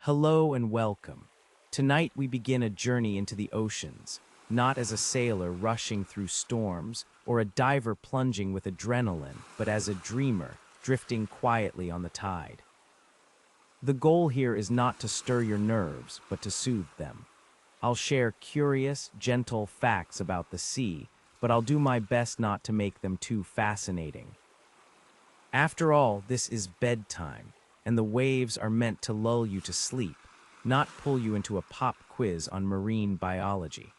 Hello and welcome. Tonight we begin a journey into the oceans, not as a sailor rushing through storms or a diver plunging with adrenaline, but as a dreamer drifting quietly on the tide. The goal here is not to stir your nerves, but to soothe them. I'll share curious, gentle facts about the sea, but I'll do my best not to make them too fascinating. After all, this is bedtime, and the waves are meant to lull you to sleep, not pull you into a pop quiz on marine biology.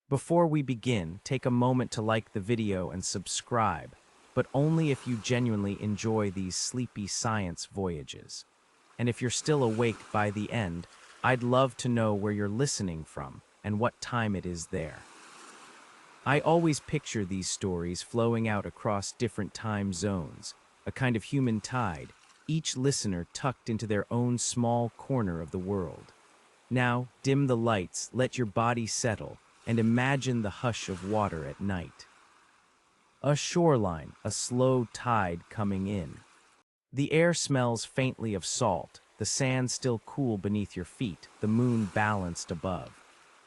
Before we begin, take a moment to like the video and subscribe, but only if you genuinely enjoy these sleepy science voyages. And if you're still awake by the end, I'd love to know where you're listening from and what time it is there. I always picture these stories flowing out across different time zones, a kind of human tide, each listener tucked into their own small corner of the world. Now, dim the lights, let your body settle, and imagine the hush of water at night. A shoreline, a slow tide coming in. The air smells faintly of salt, the sand still cool beneath your feet, the moon balanced above.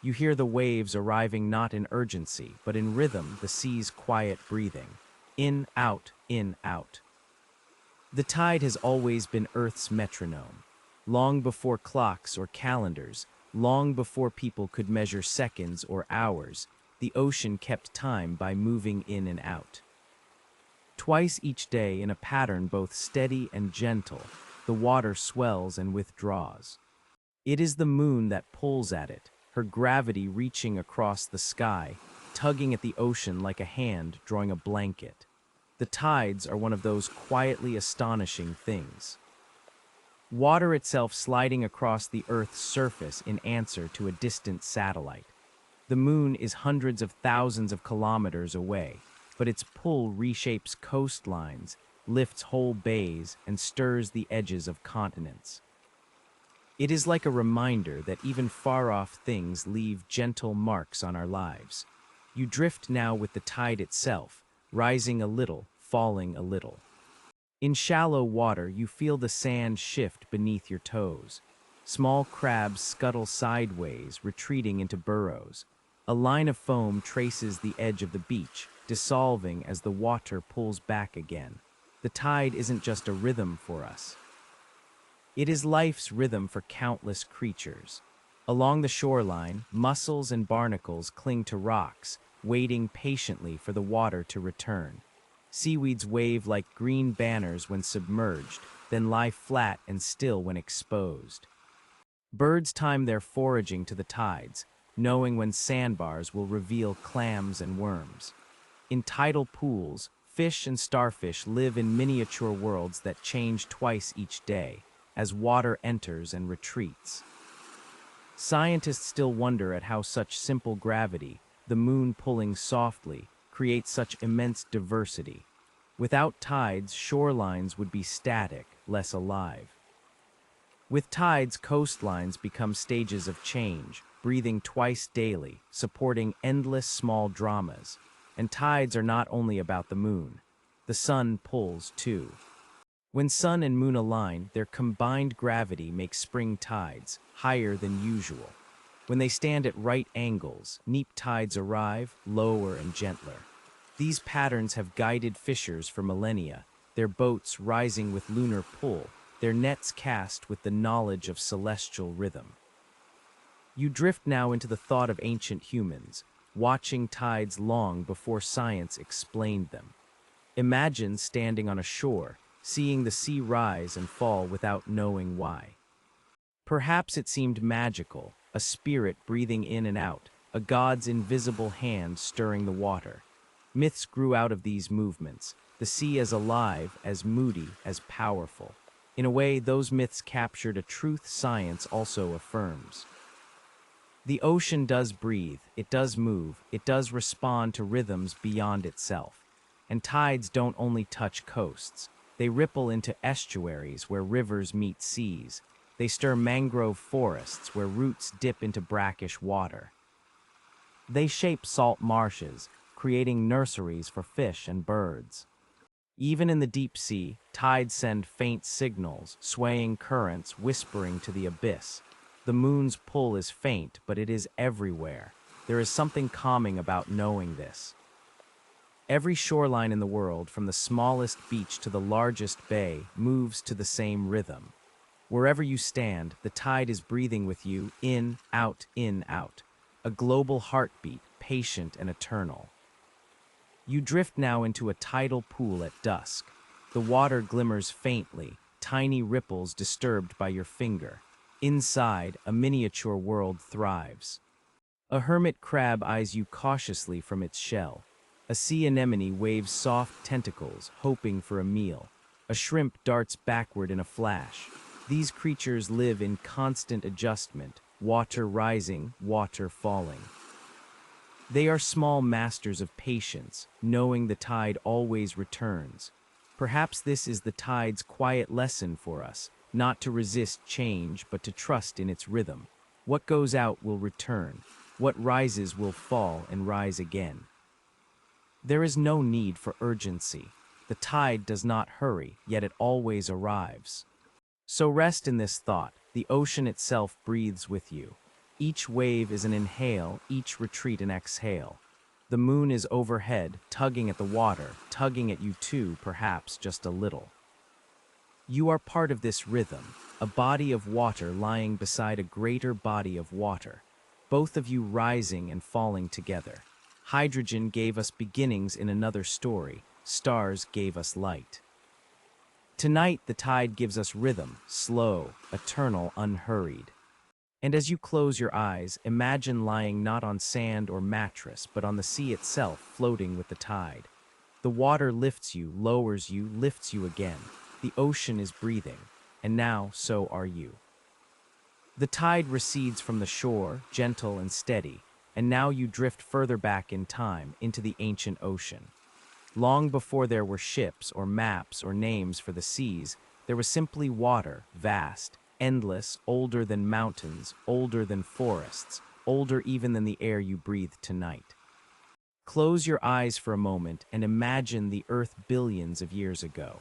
You hear the waves arriving not in urgency, but in rhythm, the sea's quiet breathing. In, out, in, out. The tide has always been Earth's metronome. Long before clocks or calendars, long before people could measure seconds or hours, the ocean kept time by moving in and out. Twice each day, in a pattern both steady and gentle, the water swells and withdraws. It is the moon that pulls at it, her gravity reaching across the sky, tugging at the ocean like a hand drawing a blanket. The tides are one of those quietly astonishing things. Water itself sliding across the Earth's surface in answer to a distant satellite. The moon is hundreds of thousands of kilometers away, but its pull reshapes coastlines, lifts whole bays, and stirs the edges of continents. It is like a reminder that even far-off things leave gentle marks on our lives. You drift now with the tide itself, rising a little, falling a little. In shallow water, you feel the sand shift beneath your toes. Small crabs scuttle sideways, retreating into burrows. A line of foam traces the edge of the beach, dissolving as the water pulls back again. The tide isn't just a rhythm for us. It is life's rhythm for countless creatures. Along the shoreline, mussels and barnacles cling to rocks, waiting patiently for the water to return. Seaweeds wave like green banners when submerged, then lie flat and still when exposed. Birds time their foraging to the tides, knowing when sandbars will reveal clams and worms. In tidal pools, fish and starfish live in miniature worlds that change twice each day, as water enters and retreats. Scientists still wonder at how such simple gravity, the moon pulling softly, creates such immense diversity. Without tides, shorelines would be static, less alive. With tides, coastlines become stages of change, breathing twice daily, supporting endless small dramas. And tides are not only about the moon. The sun pulls too. When sun and moon align, their combined gravity makes spring tides, higher than usual. When they stand at right angles, neap tides arrive, lower and gentler. These patterns have guided fishers for millennia, their boats rising with lunar pull, their nets cast with the knowledge of celestial rhythm. You drift now into the thought of ancient humans, watching tides long before science explained them. Imagine standing on a shore, seeing the sea rise and fall without knowing why. Perhaps it seemed magical, a spirit breathing in and out, a god's invisible hand stirring the water. Myths grew out of these movements, the sea as alive, as moody, as powerful. In a way, those myths captured a truth science also affirms. The ocean does breathe, it does move, it does respond to rhythms beyond itself. And tides don't only touch coasts, they ripple into estuaries where rivers meet seas. They stir mangrove forests where roots dip into brackish water. They shape salt marshes, creating nurseries for fish and birds. Even in the deep sea, tides send faint signals, swaying currents whispering to the abyss. The moon's pull is faint, but it is everywhere. There is something calming about knowing this. Every shoreline in the world, from the smallest beach to the largest bay, moves to the same rhythm. Wherever you stand, the tide is breathing with you, in, out, in, out. A global heartbeat, patient and eternal. You drift now into a tidal pool at dusk. The water glimmers faintly, tiny ripples disturbed by your finger. Inside, a miniature world thrives. A hermit crab eyes you cautiously from its shell. A sea anemone waves soft tentacles, hoping for a meal. A shrimp darts backward in a flash. These creatures live in constant adjustment, water rising, water falling. They are small masters of patience, knowing the tide always returns. Perhaps this is the tide's quiet lesson for us, not to resist change, but to trust in its rhythm. What goes out will return. What rises will fall and rise again. There is no need for urgency. The tide does not hurry, yet it always arrives. So rest in this thought. The ocean itself breathes with you. Each wave is an inhale, each retreat an exhale. The moon is overhead, tugging at the water, tugging at you too, perhaps just a little. You are part of this rhythm, a body of water lying beside a greater body of water, both of you rising and falling together. Hydrogen gave us beginnings in another story, stars gave us light. Tonight the tide gives us rhythm, slow, eternal, unhurried. And as you close your eyes, imagine lying not on sand or mattress, but on the sea itself, floating with the tide. The water lifts you, lowers you, lifts you again. The ocean is breathing, and now so are you. The tide recedes from the shore, gentle and steady, and now you drift further back in time, into the ancient ocean. Long before there were ships or maps or names for the seas, there was simply water, vast, endless, older than mountains, older than forests, older even than the air you breathe tonight. Close your eyes for a moment and imagine the Earth billions of years ago.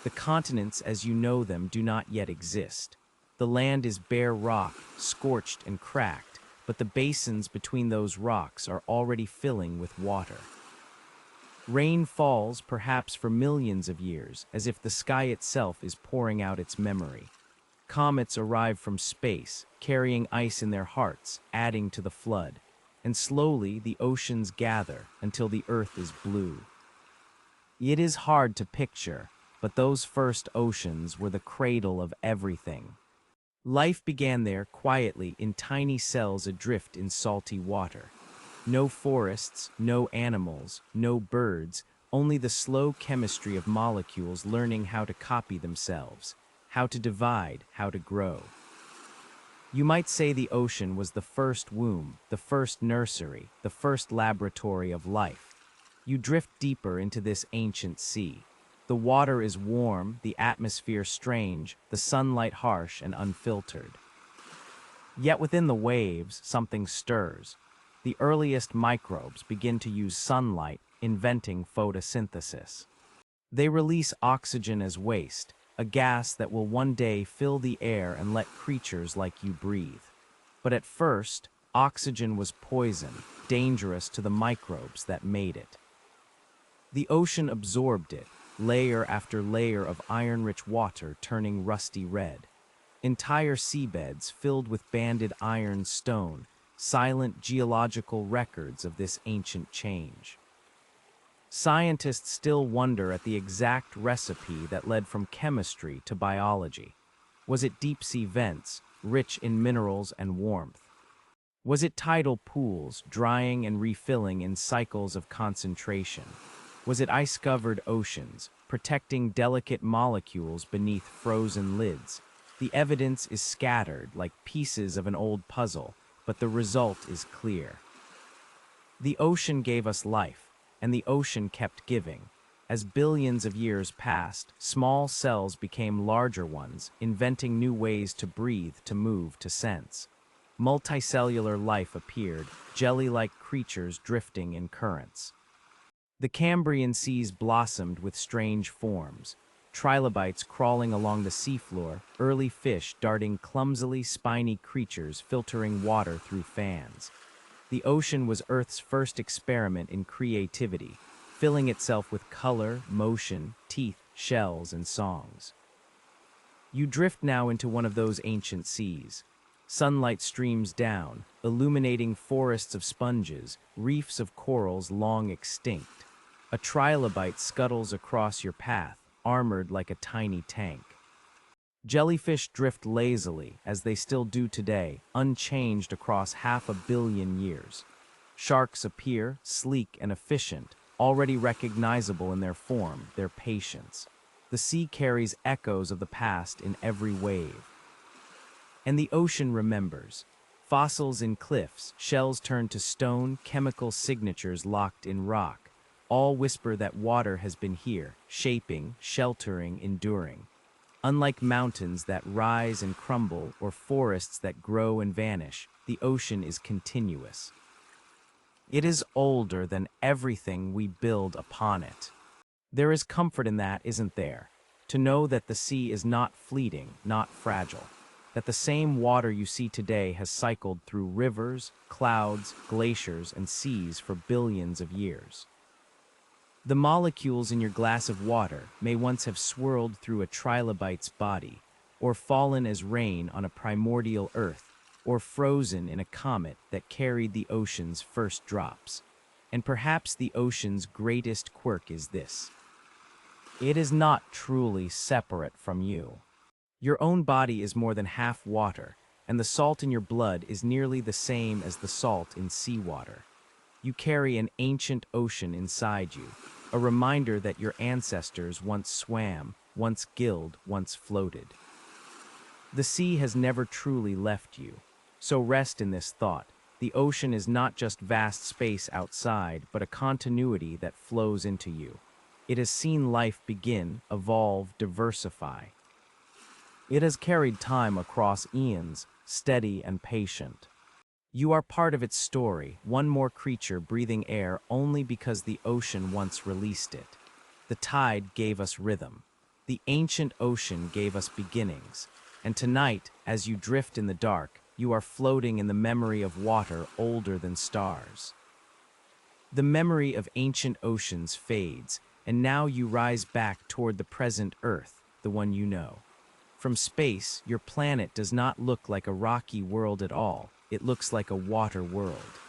The continents as you know them do not yet exist. The land is bare rock, scorched and cracked, but the basins between those rocks are already filling with water. Rain falls, perhaps for millions of years, as if the sky itself is pouring out its memory. Comets arrive from space, carrying ice in their hearts, adding to the flood. And slowly the oceans gather until the earth is blue. It is hard to picture, but those first oceans were the cradle of everything. Life began there quietly in tiny cells adrift in salty water. No forests, no animals, no birds, only the slow chemistry of molecules learning how to copy themselves, how to divide, how to grow. You might say the ocean was the first womb, the first nursery, the first laboratory of life. You drift deeper into this ancient sea. The water is warm, the atmosphere strange, the sunlight harsh and unfiltered. Yet within the waves, something stirs. The earliest microbes begin to use sunlight, inventing photosynthesis. They release oxygen as waste, a gas that will one day fill the air and let creatures like you breathe. But at first, oxygen was poison, dangerous to the microbes that made it. The ocean absorbed it, layer after layer of iron-rich water turning rusty red. Entire seabeds filled with banded iron stone, silent geological records of this ancient change. Scientists still wonder at the exact recipe that led from chemistry to biology. Was it deep-sea vents, rich in minerals and warmth? Was it tidal pools, drying and refilling in cycles of concentration? Was it ice-covered oceans, protecting delicate molecules beneath frozen lids? The evidence is scattered like pieces of an old puzzle, but the result is clear. The ocean gave us life, and the ocean kept giving. As billions of years passed, small cells became larger ones, inventing new ways to breathe, to move, to sense. Multicellular life appeared, jelly-like creatures drifting in currents. The Cambrian seas blossomed with strange forms, trilobites crawling along the seafloor, early fish darting clumsily spiny creatures filtering water through fans. The ocean was Earth's first experiment in creativity, filling itself with color, motion, teeth, shells, and songs. You drift now into one of those ancient seas. Sunlight streams down, illuminating forests of sponges, reefs of corals long extinct. A trilobite scuttles across your path, armored like a tiny tank. Jellyfish drift lazily, as they still do today, unchanged across 500 million years. Sharks appear, sleek and efficient, already recognizable in their form, their patience. The sea carries echoes of the past in every wave. And the ocean remembers. Fossils in cliffs, shells turned to stone, chemical signatures locked in rock. All whisper that water has been here, shaping, sheltering, enduring. Unlike mountains that rise and crumble or forests that grow and vanish, the ocean is continuous. It is older than everything we build upon it. There is comfort in that, isn't there? To know that the sea is not fleeting, not fragile. That the same water you see today has cycled through rivers, clouds, glaciers, and seas for billions of years. The molecules in your glass of water may once have swirled through a trilobite's body, or fallen as rain on a primordial earth, or frozen in a comet that carried the ocean's first drops. And perhaps the ocean's greatest quirk is this: it is not truly separate from you. Your own body is more than half water, and the salt in your blood is nearly the same as the salt in seawater. You carry an ancient ocean inside you, a reminder that your ancestors once swam, once gilled, once floated. The sea has never truly left you, so rest in this thought. The ocean is not just vast space outside, but a continuity that flows into you. It has seen life begin, evolve, diversify. It has carried time across eons, steady and patient. You are part of its story, one more creature breathing air only because the ocean once released it. The tide gave us rhythm. The ancient ocean gave us beginnings. And tonight, as you drift in the dark, you are floating in the memory of water older than stars. The memory of ancient oceans fades, and now you rise back toward the present Earth, the one you know. From space, your planet does not look like a rocky world at all. It looks like a water world.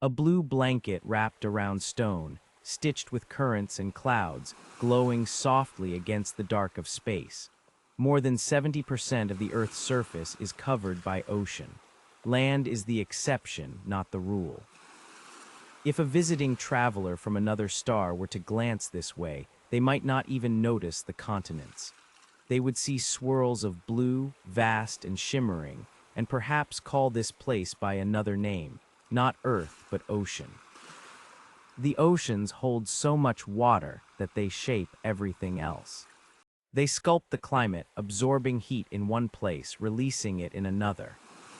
A blue blanket wrapped around stone, stitched with currents and clouds, glowing softly against the dark of space. More than 70% of the Earth's surface is covered by ocean. Land is the exception, not the rule. If a visiting traveler from another star were to glance this way, they might not even notice the continents. They would see swirls of blue, vast and shimmering, and perhaps call this place by another name, not Earth, but ocean. The oceans hold so much water that they shape everything else. They sculpt the climate, absorbing heat in one place, releasing it in another.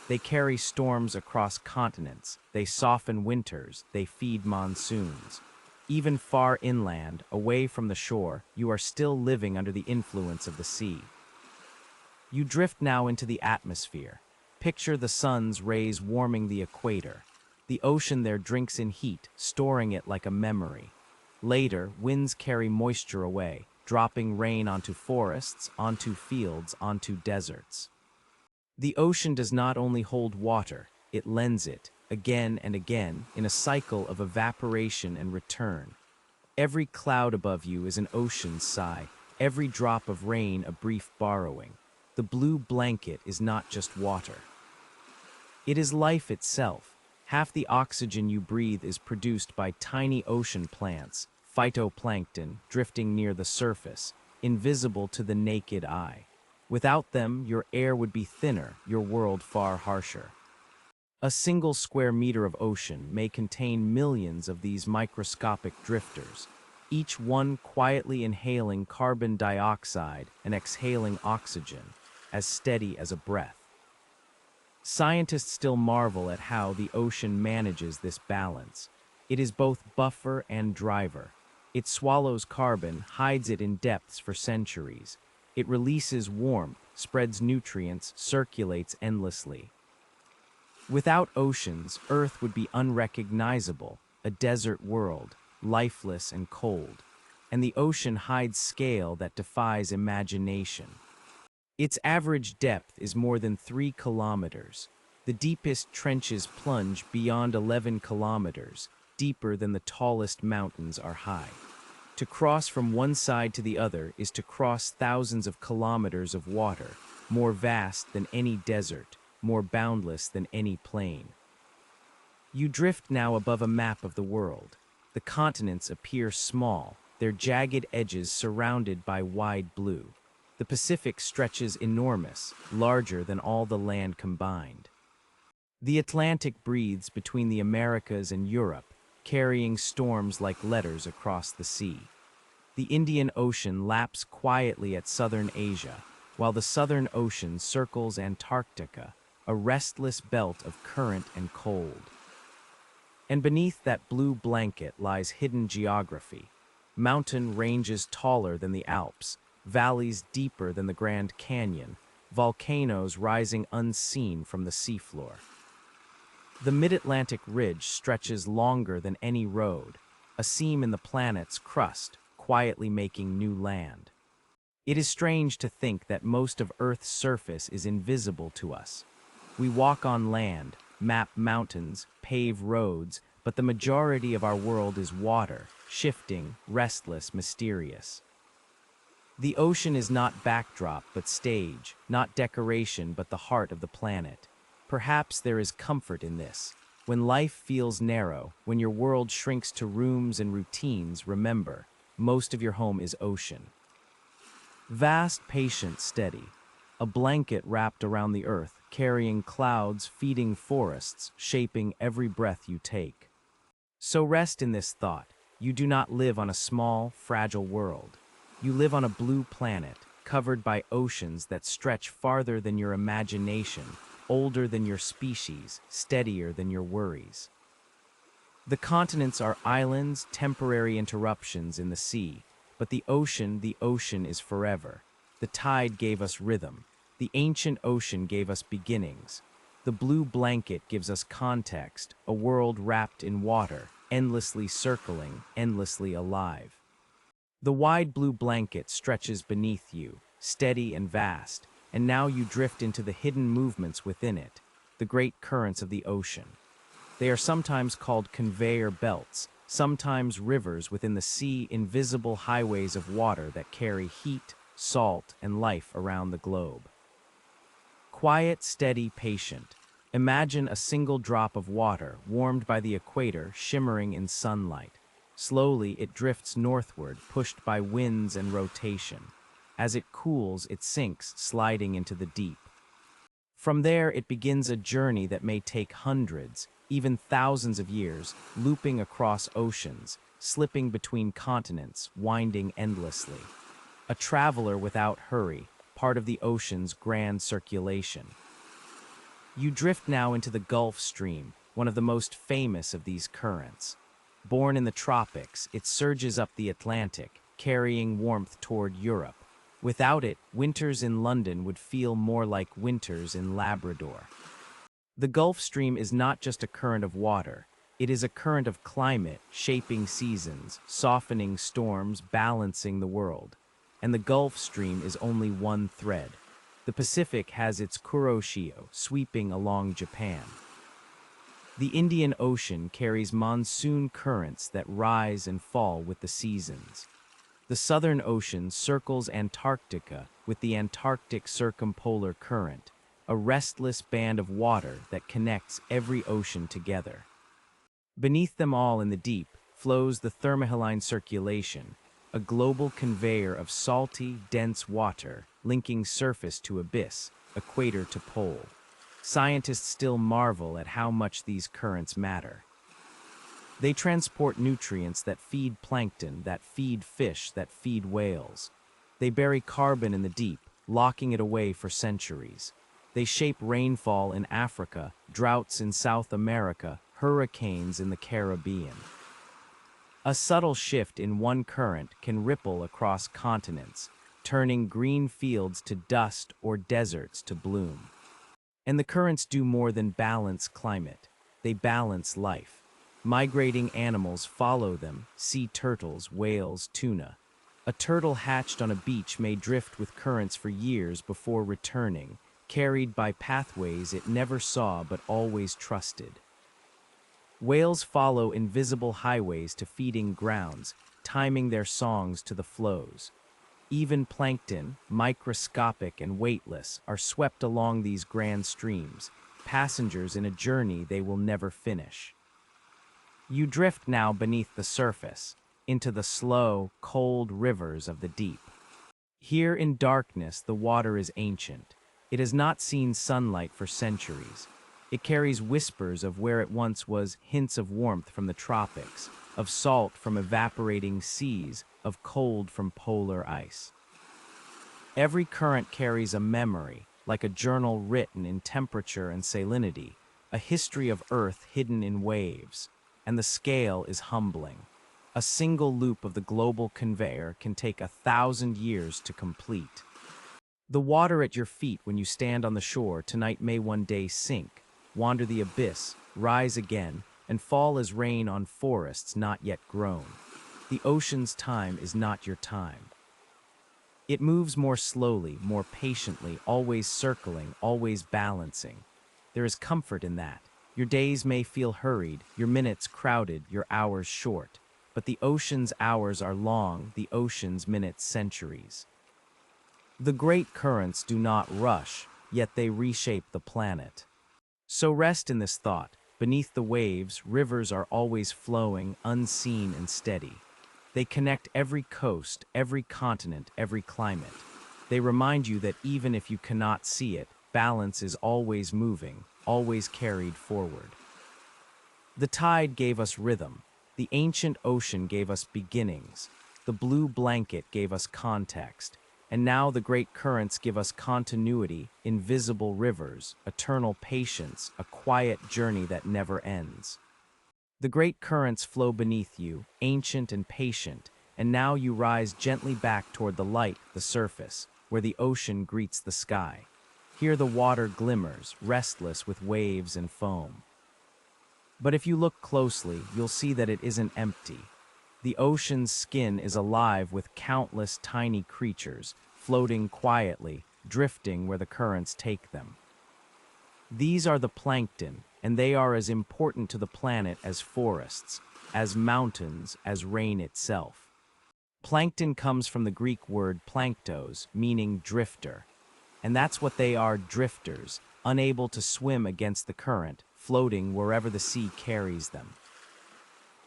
They carry storms across continents, they soften winters, they feed monsoons. Even far inland, away from the shore, you are still living under the influence of the sea. You drift now into the atmosphere. Picture the sun's rays warming the equator. The ocean there drinks in heat, storing it like a memory. Later, winds carry moisture away, dropping rain onto forests, onto fields, onto deserts. The ocean does not only hold water, it lends it, again and again, in a cycle of evaporation and return. Every cloud above you is an ocean's sigh, every drop of rain a brief borrowing. The blue blanket is not just water. It is life itself. Half the oxygen you breathe is produced by tiny ocean plants, phytoplankton, drifting near the surface, invisible to the naked eye. Without them, your air would be thinner, your world far harsher. A single square meter of ocean may contain millions of these microscopic drifters, each one quietly inhaling carbon dioxide and exhaling oxygen, as steady as a breath. Scientists still marvel at how the ocean manages this balance. It is both buffer and driver. It swallows carbon, hides it in depths for centuries. It releases warmth, spreads nutrients, circulates endlessly. Without oceans, Earth would be unrecognizable, a desert world, lifeless and cold. And the ocean hides scale that defies imagination. Its average depth is more than 3 kilometers. The deepest trenches plunge beyond 11 kilometers, deeper than the tallest mountains are high. To cross from one side to the other is to cross thousands of kilometers of water, more vast than any desert, more boundless than any plain. You drift now above a map of the world. The continents appear small, their jagged edges surrounded by wide blue. The Pacific stretches enormous, larger than all the land combined. The Atlantic breathes between the Americas and Europe, carrying storms like letters across the sea. The Indian Ocean laps quietly at southern Asia, while the Southern Ocean circles Antarctica, a restless belt of current and cold. And beneath that blue blanket lies hidden geography. Mountain ranges taller than the Alps, valleys deeper than the Grand Canyon, volcanoes rising unseen from the seafloor. The mid-Atlantic ridge stretches longer than any road, a seam in the planet's crust, quietly making new land. It is strange to think that most of Earth's surface is invisible to us. We walk on land, map mountains, pave roads, but the majority of our world is water, shifting, restless, mysterious. The ocean is not backdrop but stage, not decoration but the heart of the planet. Perhaps there is comfort in this. When life feels narrow, when your world shrinks to rooms and routines, remember, most of your home is ocean. Vast, patient, steady. A blanket wrapped around the earth, carrying clouds, feeding forests, shaping every breath you take. So rest in this thought. You do not live on a small, fragile world. You live on a blue planet, covered by oceans that stretch farther than your imagination, older than your species, steadier than your worries. The continents are islands, temporary interruptions in the sea, but the ocean is forever. The tide gave us rhythm. The ancient ocean gave us beginnings. The blue blanket gives us context, a world wrapped in water, endlessly circling, endlessly alive. The wide blue blanket stretches beneath you, steady and vast, and now you drift into the hidden movements within it, the great currents of the ocean. They are sometimes called conveyor belts, sometimes rivers within the sea, invisible highways of water that carry heat, salt, and life around the globe. Quiet, steady, patient. Imagine a single drop of water, warmed by the equator, shimmering in sunlight. Slowly, it drifts northward, pushed by winds and rotation. As it cools, it sinks, sliding into the deep. From there, it begins a journey that may take hundreds, even thousands of years, looping across oceans, slipping between continents, winding endlessly. A traveler without hurry, part of the ocean's grand circulation. You drift now into the Gulf Stream, one of the most famous of these currents. Born in the tropics, it surges up the Atlantic, carrying warmth toward Europe. Without it, winters in London would feel more like winters in Labrador. The Gulf Stream is not just a current of water. It is a current of climate, shaping seasons, softening storms, balancing the world. And the Gulf Stream is only one thread. The Pacific has its Kuroshio, sweeping along Japan. The Indian Ocean carries monsoon currents that rise and fall with the seasons. The Southern Ocean circles Antarctica with the Antarctic Circumpolar Current, a restless band of water that connects every ocean together. Beneath them all in the deep flows the thermohaline circulation, a global conveyor of salty, dense water linking surface to abyss, equator to pole. Scientists still marvel at how much these currents matter. They transport nutrients that feed plankton, that feed fish, that feed whales. They bury carbon in the deep, locking it away for centuries. They shape rainfall in Africa, droughts in South America, hurricanes in the Caribbean. A subtle shift in one current can ripple across continents, turning green fields to dust or deserts to bloom. And the currents do more than balance climate. They balance life. Migrating animals follow them, sea turtles, whales, tuna. A turtle hatched on a beach may drift with currents for years before returning, carried by pathways it never saw but always trusted. Whales follow invisible highways to feeding grounds, timing their songs to the flows. Even plankton, microscopic and weightless, are swept along these grand streams, passengers in a journey they will never finish. You drift now beneath the surface, into the slow, cold rivers of the deep. Here in darkness, the water is ancient. It has not seen sunlight for centuries. It carries whispers of where it once was, hints of warmth from the tropics, of salt from evaporating seas, of cold from polar ice. Every current carries a memory, like a journal written in temperature and salinity, a history of Earth hidden in waves. And the scale is humbling. A single loop of the global conveyor can take 1,000 years to complete. The water at your feet when you stand on the shore tonight may one day sink, wander the abyss, rise again, and fall as rain on forests not yet grown. The ocean's time is not your time. It moves more slowly, more patiently, always circling, always balancing. There is comfort in that. Your days may feel hurried, your minutes crowded, your hours short. But the ocean's hours are long, the ocean's minutes centuries. The great currents do not rush, yet they reshape the planet. So rest in this thought. Beneath the waves, rivers are always flowing, unseen and steady. They connect every coast, every continent, every climate. They remind you that even if you cannot see it, balance is always moving, always carried forward. The tide gave us rhythm. The ancient ocean gave us beginnings. The blue blanket gave us context. And now the great currents give us continuity, invisible rivers, eternal patience, a quiet journey that never ends. The great currents flow beneath you, ancient and patient, and now you rise gently back toward the light, the surface, where the ocean greets the sky. Here the water glimmers, restless with waves and foam. But if you look closely, you'll see that it isn't empty. The ocean's skin is alive with countless tiny creatures, floating quietly, drifting where the currents take them. These are the plankton, and they are as important to the planet as forests, as mountains, as rain itself. Plankton comes from the Greek word planktos, meaning drifter. And that's what they are, drifters, unable to swim against the current, floating wherever the sea carries them.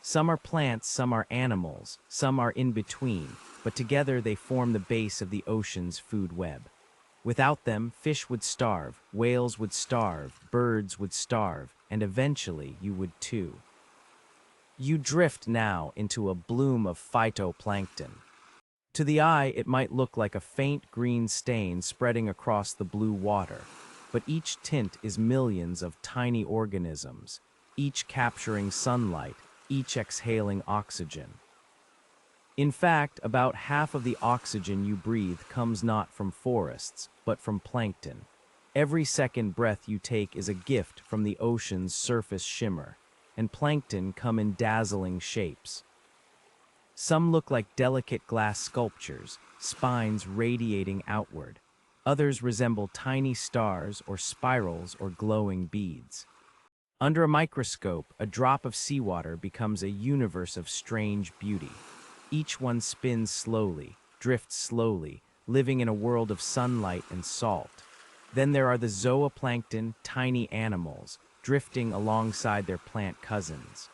Some are plants, some are animals, some are in between, but together they form the base of the ocean's food web. Without them, fish would starve, whales would starve, birds would starve, and eventually you would too. You drift now into a bloom of phytoplankton. To the eye, it might look like a faint green stain spreading across the blue water, but each tint is millions of tiny organisms, each capturing sunlight, each exhaling oxygen. In fact, about half of the oxygen you breathe comes not from forests, but from plankton. Every second breath you take is a gift from the ocean's surface shimmer, and plankton come in dazzling shapes. Some look like delicate glass sculptures, spines radiating outward. Others resemble tiny stars or spirals or glowing beads. Under a microscope, a drop of seawater becomes a universe of strange beauty. Each one spins slowly, drifts slowly, living in a world of sunlight and salt. Then there are the zooplankton, tiny animals, drifting alongside their plant cousins.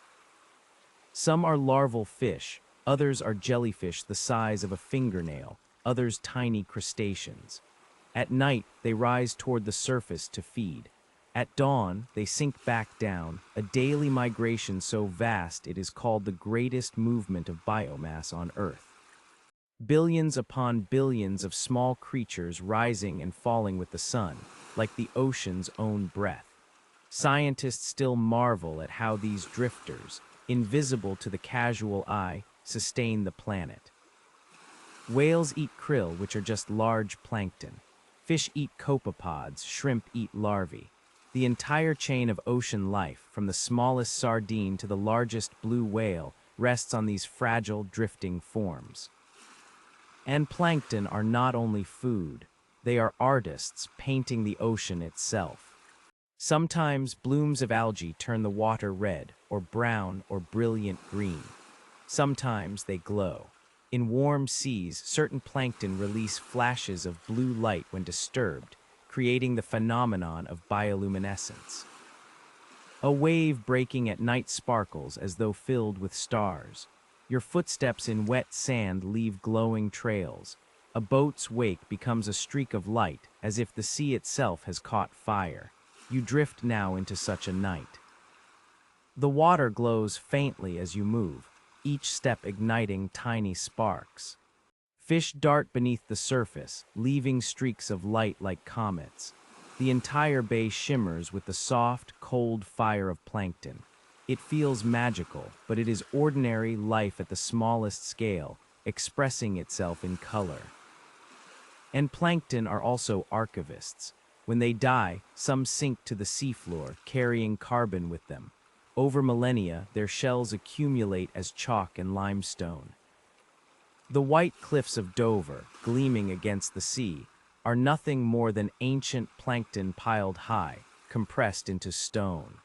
Some are larval fish, others are jellyfish the size of a fingernail, others tiny crustaceans. At night, they rise toward the surface to feed. At dawn, they sink back down, a daily migration so vast it is called the greatest movement of biomass on Earth. Billions upon billions of small creatures rising and falling with the sun, like the ocean's own breath. Scientists still marvel at how these drifters, invisible to the casual eye, sustain the planet. Whales eat krill, which are just large plankton. Fish eat copepods, shrimp eat larvae. The entire chain of ocean life, from the smallest sardine to the largest blue whale, rests on these fragile, drifting forms. And plankton are not only food, they are artists painting the ocean itself. Sometimes blooms of algae turn the water red, or brown, or brilliant green. Sometimes they glow. In warm seas, certain plankton release flashes of blue light when disturbed, creating the phenomenon of bioluminescence. A wave breaking at night sparkles as though filled with stars. Your footsteps in wet sand leave glowing trails. A boat's wake becomes a streak of light, as if the sea itself has caught fire. You drift now into such a night. The water glows faintly as you move, each step igniting tiny sparks. Fish dart beneath the surface, leaving streaks of light like comets. The entire bay shimmers with the soft, cold fire of plankton. It feels magical, but it is ordinary life at the smallest scale, expressing itself in color. And plankton are also archivists. When they die, some sink to the seafloor, carrying carbon with them. Over millennia, their shells accumulate as chalk and limestone. The white cliffs of Dover, gleaming against the sea, are nothing more than ancient plankton piled high, compressed into stone.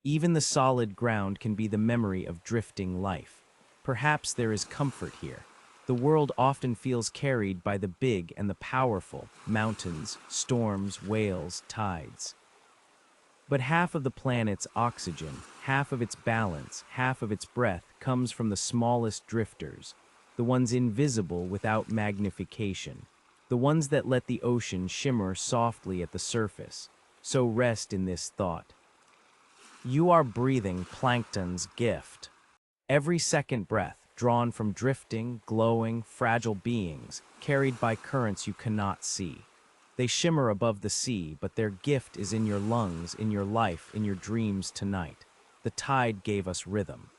Even the solid ground can be the memory of drifting life. Perhaps there is comfort here. The world often feels carried by the big and the powerful, mountains, storms, whales, tides. But half of the planet's oxygen, half of its balance, half of its breath comes from the smallest drifters, the ones invisible without magnification, the ones that let the ocean shimmer softly at the surface. So rest in this thought. You are breathing plankton's gift. Every second breath, drawn from drifting, glowing, fragile beings, carried by currents you cannot see. They shimmer above the sea, but their gift is in your lungs, in your life, in your dreams tonight. The tide gave us rhythm.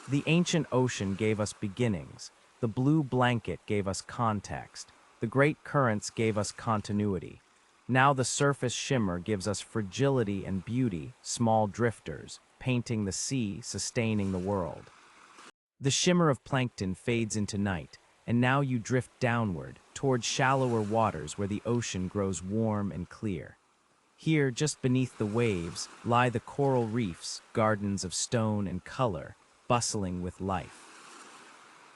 The ancient ocean gave us beginnings. The blue blanket gave us context. The great currents gave us continuity. Now the surface shimmer gives us fragility and beauty, small drifters, painting the sea, sustaining the world. The shimmer of plankton fades into night, and now you drift downward, towards shallower waters where the ocean grows warm and clear. Here, just beneath the waves, lie the coral reefs, gardens of stone and color, bustling with life.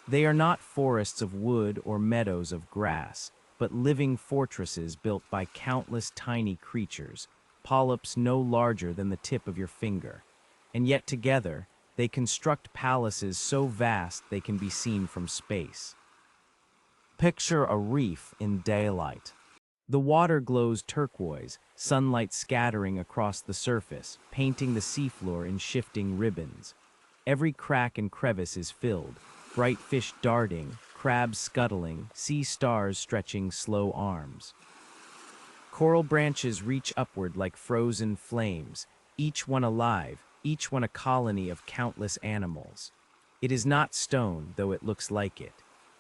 They are not forests of wood or meadows of grass, but living fortresses built by countless tiny creatures, polyps no larger than the tip of your finger. And yet together, they construct palaces so vast they can be seen from space. Picture a reef in daylight. The water glows turquoise, sunlight scattering across the surface, painting the seafloor in shifting ribbons. Every crack and crevice is filled, bright fish darting, crabs scuttling, sea stars stretching slow arms. Coral branches reach upward like frozen flames, each one alive, each one a colony of countless animals. It is not stone, though it looks like it.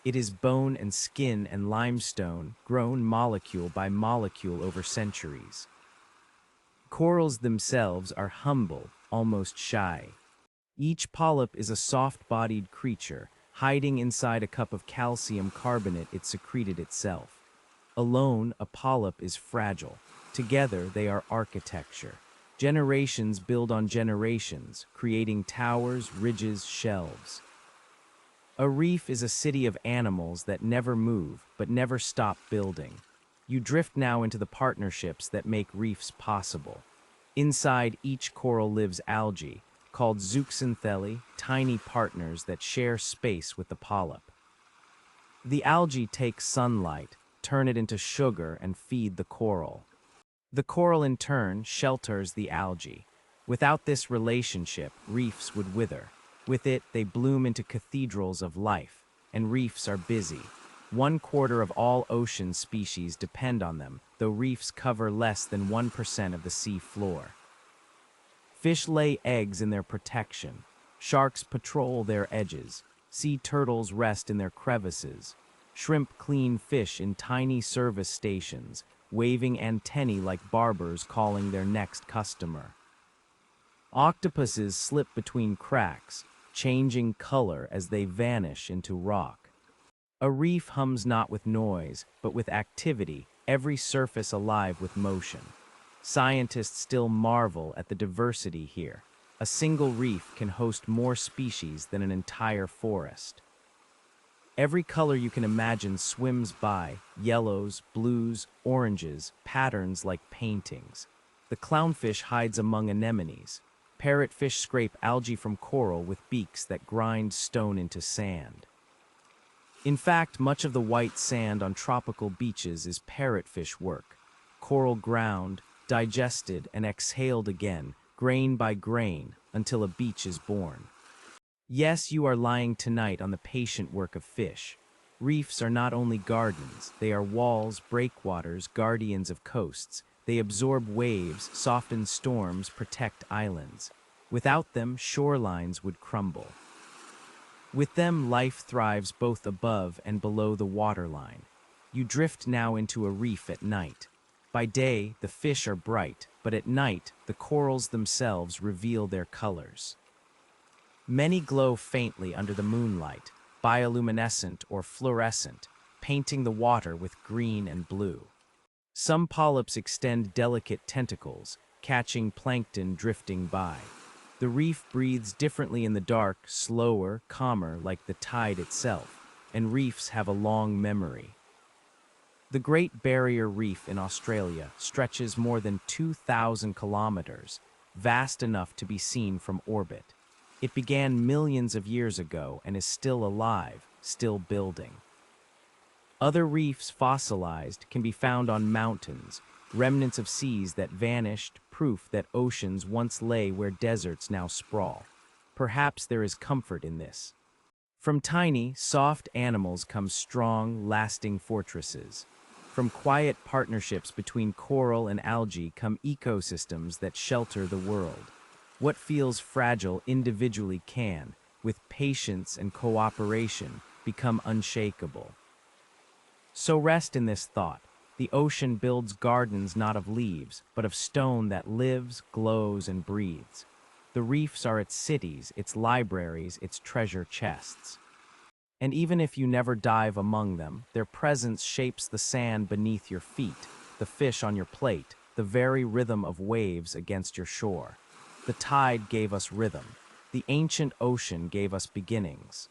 It is bone and skin and limestone, grown molecule by molecule over centuries. Corals themselves are humble, almost shy. Each polyp is a soft-bodied creature, hiding inside a cup of calcium carbonate it secreted itself. Alone, a polyp is fragile. Together, they are architecture. Generations build on generations, creating towers, ridges, shelves. A reef is a city of animals that never move, but never stop building. You drift now into the partnerships that make reefs possible. Inside each coral lives algae, called zooxanthellae, tiny partners that share space with the polyp. The algae take sunlight, turn it into sugar, and feed the coral. The coral in turn shelters the algae. Without this relationship, reefs would wither. With it, they bloom into cathedrals of life, and reefs are busy. 1/4 of all ocean species depend on them, though reefs cover less than 1% of the sea floor. Fish lay eggs in their protection. Sharks patrol their edges. Sea turtles rest in their crevices. Shrimp clean fish in tiny service stations, waving antennae like barbers calling their next customer. Octopuses slip between cracks, changing color as they vanish into rock. A reef hums not with noise, but with activity, every surface alive with motion. Scientists still marvel at the diversity here. A single reef can host more species than an entire forest. Every color you can imagine swims by, yellows, blues, oranges, patterns like paintings. The clownfish hides among anemones. Parrotfish scrape algae from coral with beaks that grind stone into sand. In fact, much of the white sand on tropical beaches is parrotfish work. Coral ground, digested and exhaled again, grain by grain, until a beach is born. Yes, you are lying tonight on the patient work of fish. Reefs are not only gardens, they are walls, breakwaters, guardians of coasts. They absorb waves, soften storms, protect islands. Without them, shorelines would crumble. With them, life thrives both above and below the waterline. You drift now into a reef at night. By day, the fish are bright, but at night, the corals themselves reveal their colors. Many glow faintly under the moonlight, bioluminescent or fluorescent, painting the water with green and blue. Some polyps extend delicate tentacles, catching plankton drifting by. The reef breathes differently in the dark, slower, calmer, like the tide itself, and reefs have a long memory. The Great Barrier Reef in Australia stretches more than 2,000 kilometers, vast enough to be seen from orbit. It began millions of years ago and is still alive, still building. Other reefs fossilized can be found on mountains, remnants of seas that vanished, proof that oceans once lay where deserts now sprawl. Perhaps there is comfort in this. From tiny, soft animals come strong, lasting fortresses. From quiet partnerships between coral and algae come ecosystems that shelter the world. What feels fragile individually can, with patience and cooperation, become unshakable. So rest in this thought. The ocean builds gardens not of leaves, but of stone that lives, glows, and breathes. The reefs are its cities, its libraries, its treasure chests. And even if you never dive among them, their presence shapes the sand beneath your feet, the fish on your plate, the very rhythm of waves against your shore. The tide gave us rhythm. The ancient ocean gave us beginnings.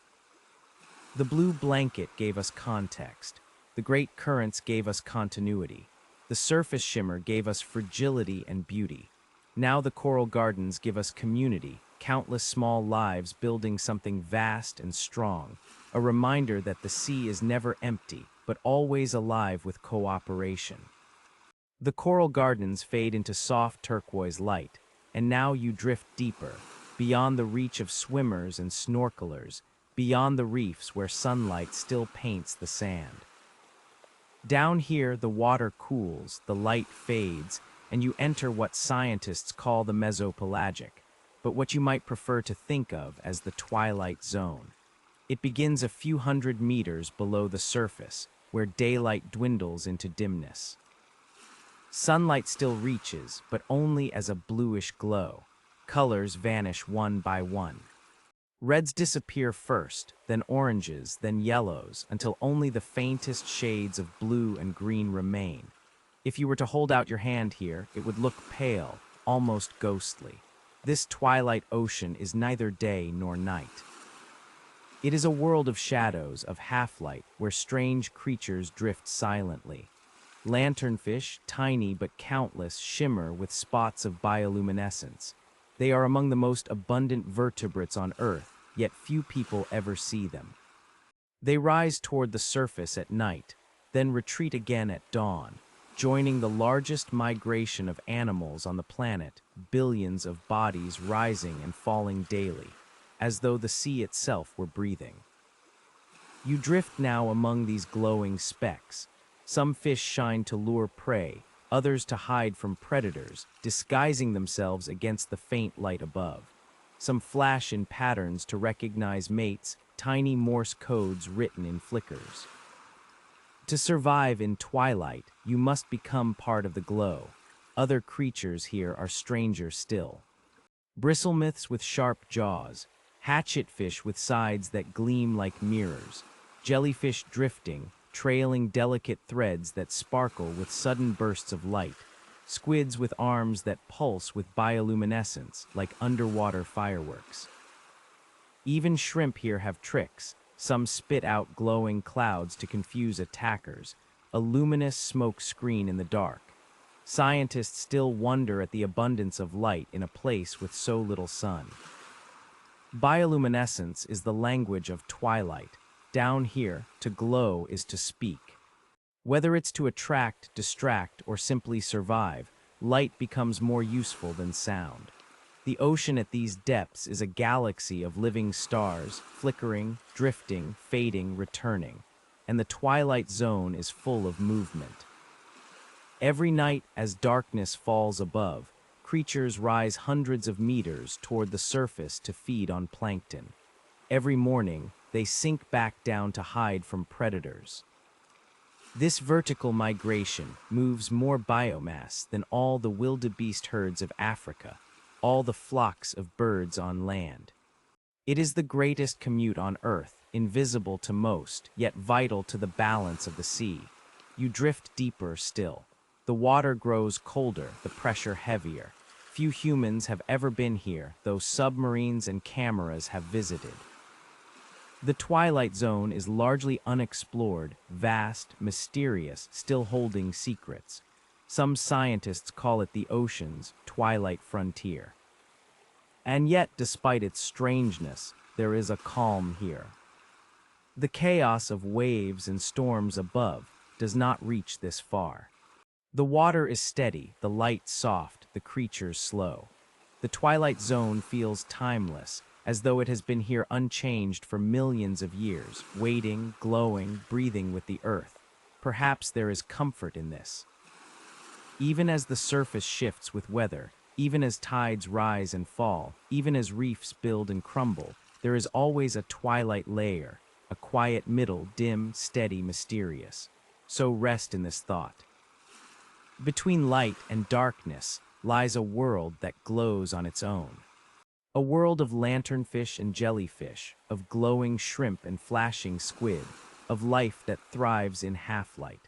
The blue blanket gave us context. The great currents gave us continuity. The surface shimmer gave us fragility and beauty. Now the coral gardens give us community, countless small lives building something vast and strong, a reminder that the sea is never empty, but always alive with cooperation. The coral gardens fade into soft turquoise light, and now you drift deeper, beyond the reach of swimmers and snorkelers, beyond the reefs where sunlight still paints the sand. Down here, the water cools, the light fades, and you enter what scientists call the mesopelagic, but what you might prefer to think of as the twilight zone. It begins a few hundred meters below the surface, where daylight dwindles into dimness. Sunlight still reaches, but only as a bluish glow. Colors vanish one by one. Reds disappear first, then oranges, then yellows, until only the faintest shades of blue and green remain. If you were to hold out your hand here, it would look pale, almost ghostly. This twilight ocean is neither day nor night. It is a world of shadows, of half-light, where strange creatures drift silently. Lanternfish, tiny but countless, shimmer with spots of bioluminescence. They are among the most abundant vertebrates on Earth, yet few people ever see them. They rise toward the surface at night, then retreat again at dawn, joining the largest migration of animals on the planet, billions of bodies rising and falling daily, as though the sea itself were breathing. You drift now among these glowing specks. Some fish shine to lure prey, others to hide from predators, disguising themselves against the faint light above. Some flash in patterns to recognize mates, tiny Morse codes written in flickers. To survive in twilight, you must become part of the glow. Other creatures here are stranger still. Bristlemouths with sharp jaws, hatchetfish with sides that gleam like mirrors, jellyfish drifting, trailing delicate threads that sparkle with sudden bursts of light, squids with arms that pulse with bioluminescence like underwater fireworks. Even shrimp here have tricks. Some spit out glowing clouds to confuse attackers, a luminous smoke screen in the dark. Scientists still wonder at the abundance of light in a place with so little sun. Bioluminescence is the language of twilight. Down here, to glow is to speak. Whether it's to attract, distract, or simply survive, light becomes more useful than sound. The ocean at these depths is a galaxy of living stars, flickering, drifting, fading, returning, and the twilight zone is full of movement. Every night, as darkness falls above, creatures rise hundreds of meters toward the surface to feed on plankton. Every morning, they sink back down to hide from predators. This vertical migration moves more biomass than all the wildebeest herds of Africa, all the flocks of birds on land. It is the greatest commute on Earth, invisible to most, yet vital to the balance of the sea. You drift deeper still. The water grows colder, the pressure heavier. Few humans have ever been here, though submarines and cameras have visited. The twilight zone is largely unexplored, vast, mysterious, still holding secrets. Some scientists call it the ocean's twilight frontier. And yet, despite its strangeness, there is a calm here. The chaos of waves and storms above does not reach this far. The water is steady, the light soft, the creatures slow. The twilight zone feels timeless, as though it has been here unchanged for millions of years, waiting, glowing, breathing with the earth. Perhaps there is comfort in this. Even as the surface shifts with weather, even as tides rise and fall, even as reefs build and crumble, there is always a twilight layer, a quiet middle, dim, steady, mysterious. So rest in this thought. Between light and darkness lies a world that glows on its own. A world of lanternfish and jellyfish, of glowing shrimp and flashing squid, of life that thrives in half-light.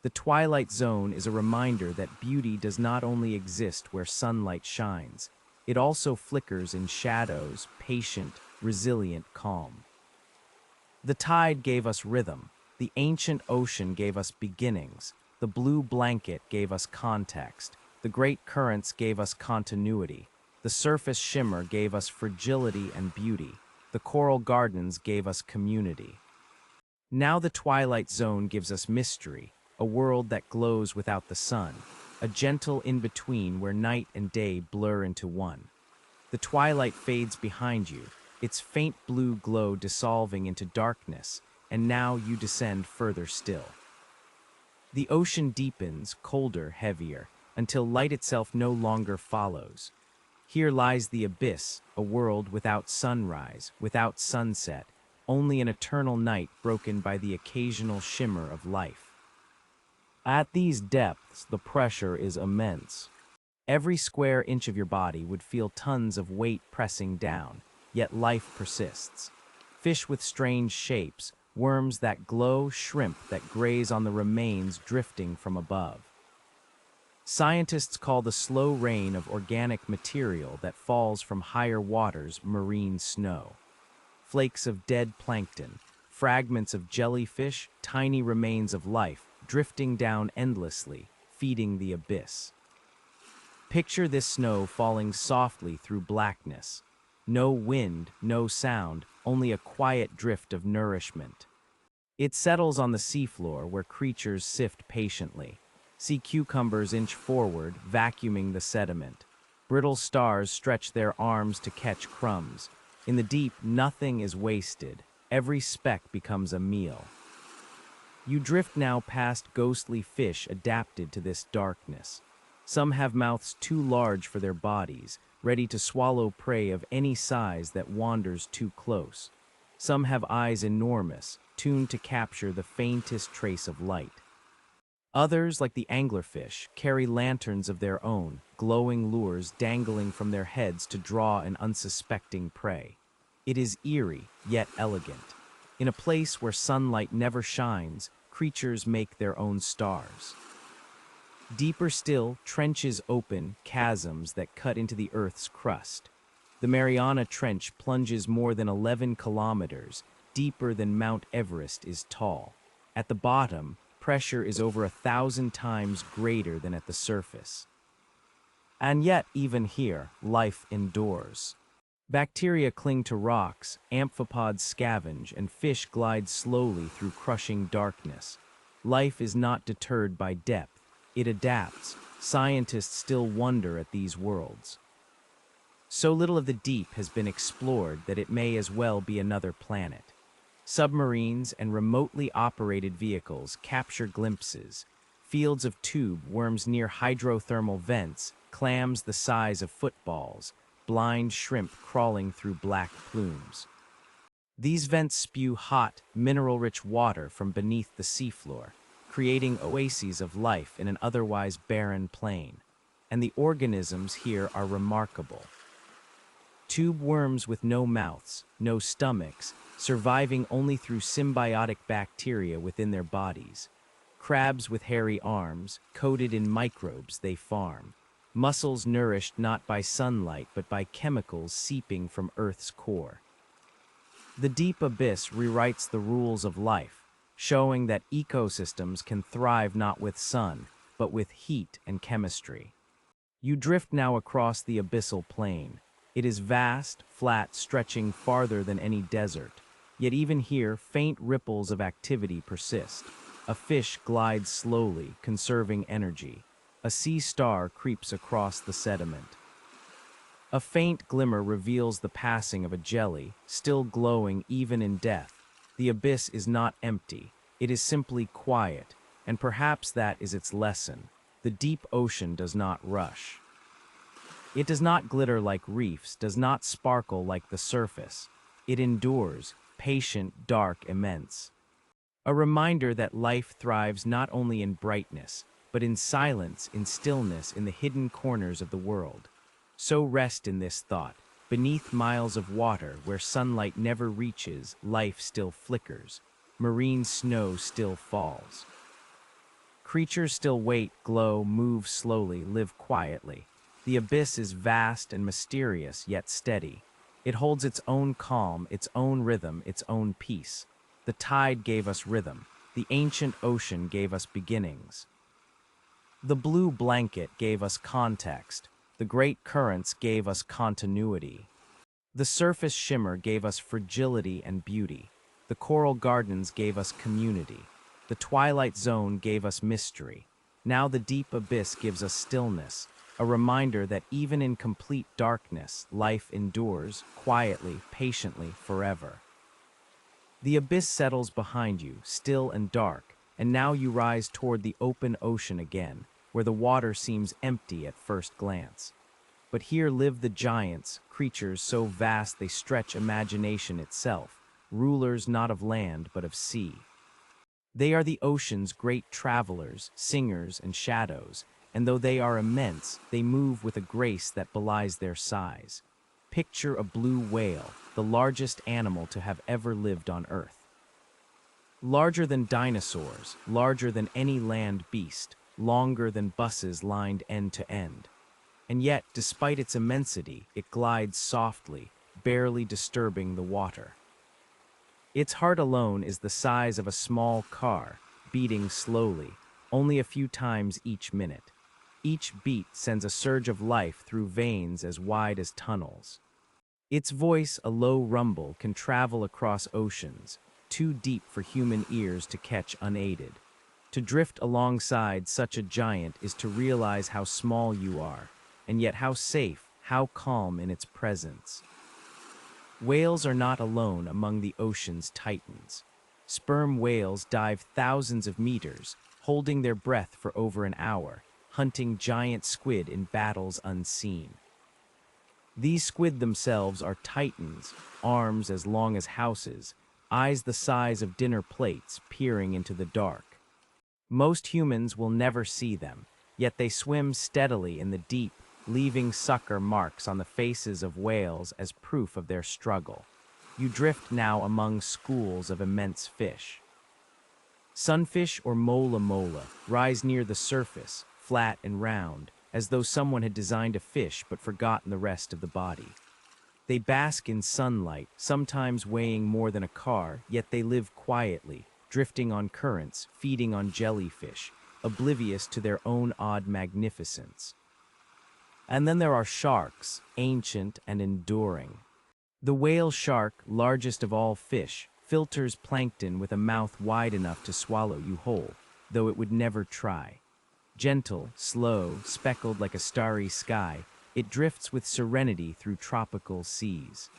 The twilight zone is a reminder that beauty does not only exist where sunlight shines, it also flickers in shadows, patient, resilient, calm. The tide gave us rhythm, the ancient ocean gave us beginnings, the blue blanket gave us context, the great currents gave us continuity, the surface shimmer gave us fragility and beauty, the coral gardens gave us community. Now the twilight zone gives us mystery, a world that glows without the sun, a gentle in-between where night and day blur into one. The twilight fades behind you, its faint blue glow dissolving into darkness, and now you descend further still. The ocean deepens, colder, heavier, until light itself no longer follows. Here lies the abyss, a world without sunrise, without sunset, only an eternal night broken by the occasional shimmer of life. At these depths, the pressure is immense. Every square inch of your body would feel tons of weight pressing down, yet life persists. Fish with strange shapes, worms that glow, shrimp that graze on the remains drifting from above. Scientists call the slow rain of organic material that falls from higher waters marine snow. Flakes of dead plankton, fragments of jellyfish, tiny remains of life, drifting down endlessly, feeding the abyss. Picture this snow falling softly through blackness. No wind, no sound, only a quiet drift of nourishment. It settles on the seafloor where creatures sift patiently. Sea cucumbers inch forward, vacuuming the sediment. Brittle stars stretch their arms to catch crumbs. In the deep, nothing is wasted. Every speck becomes a meal. You drift now past ghostly fish adapted to this darkness. Some have mouths too large for their bodies, ready to swallow prey of any size that wanders too close. Some have eyes enormous, tuned to capture the faintest trace of light. Others, like the anglerfish, carry lanterns of their own, glowing lures dangling from their heads to draw an unsuspecting prey. It is eerie, yet elegant. In a place where sunlight never shines, creatures make their own stars. Deeper still, trenches open, chasms that cut into the Earth's crust. The Mariana Trench plunges more than 11 kilometers, deeper than Mount Everest is tall. At the bottom, pressure is over 1,000 times greater than at the surface. And yet, even here, life endures. Bacteria cling to rocks, amphipods scavenge, and fish glide slowly through crushing darkness. Life is not deterred by depth. It adapts. Scientists still wonder at these worlds. So little of the deep has been explored that it may as well be another planet. Submarines and remotely operated vehicles capture glimpses. Fields of tube worms near hydrothermal vents, clams the size of footballs, blind shrimp crawling through black plumes. These vents spew hot, mineral-rich water from beneath the seafloor, creating oases of life in an otherwise barren plain. And the organisms here are remarkable. Tube worms with no mouths, no stomachs, surviving only through symbiotic bacteria within their bodies. Crabs with hairy arms, coated in microbes they farm. Mussels nourished not by sunlight but by chemicals seeping from Earth's core. The deep abyss rewrites the rules of life, showing that ecosystems can thrive not with sun, but with heat and chemistry. You drift now across the abyssal plain. It is vast, flat, stretching farther than any desert. Yet even here, faint ripples of activity persist. A fish glides slowly, conserving energy. A sea star creeps across the sediment. A faint glimmer reveals the passing of a jelly, still glowing even in death. The abyss is not empty. It is simply quiet, and perhaps that is its lesson. The deep ocean does not rush. It does not glitter like reefs, does not sparkle like the surface. It endures, patient, dark, immense. A reminder that life thrives not only in brightness, but in silence, in stillness, in the hidden corners of the world. So rest in this thought. Beneath miles of water, where sunlight never reaches, life still flickers. Marine snow still falls. Creatures still wait, glow, move slowly, live quietly. The abyss is vast and mysterious, yet steady. It holds its own calm, its own rhythm, its own peace. The tide gave us rhythm. The ancient ocean gave us beginnings. The blue blanket gave us context. The great currents gave us continuity. The surface shimmer gave us fragility and beauty. The coral gardens gave us community. The twilight zone gave us mystery. Now the deep abyss gives us stillness, a reminder that even in complete darkness, life endures, quietly, patiently, forever. The abyss settles behind you, still and dark, and now you rise toward the open ocean again, where the water seems empty at first glance. But here live the giants, creatures so vast they stretch imagination itself, rulers not of land but of sea. They are the ocean's great travelers, singers, and shadows, and though they are immense, they move with a grace that belies their size. Picture a blue whale, the largest animal to have ever lived on Earth. Larger than dinosaurs, larger than any land beast, longer than buses lined end to end. And yet, despite its immensity, it glides softly, barely disturbing the water. Its heart alone is the size of a small car, beating slowly, only a few times each minute. Each beat sends a surge of life through veins as wide as tunnels. Its voice, a low rumble, can travel across oceans, too deep for human ears to catch unaided. To drift alongside such a giant is to realize how small you are, and yet how safe, how calm in its presence. Whales are not alone among the ocean's titans. Sperm whales dive thousands of meters, holding their breath for over an hour, hunting giant squid in battles unseen. These squid themselves are titans, arms as long as houses, eyes the size of dinner plates peering into the dark. Most humans will never see them, yet they swim steadily in the deep, leaving sucker marks on the faces of whales as proof of their struggle. You drift now among schools of immense fish. Sunfish or mola mola rise near the surface, flat and round, as though someone had designed a fish but forgotten the rest of the body. They bask in sunlight, sometimes weighing more than a car, yet they live quietly, drifting on currents, feeding on jellyfish, oblivious to their own odd magnificence. And then there are sharks, ancient and enduring. The whale shark, largest of all fish, filters plankton with a mouth wide enough to swallow you whole, though it would never try. Gentle, slow, speckled like a starry sky, it drifts with serenity through tropical seas.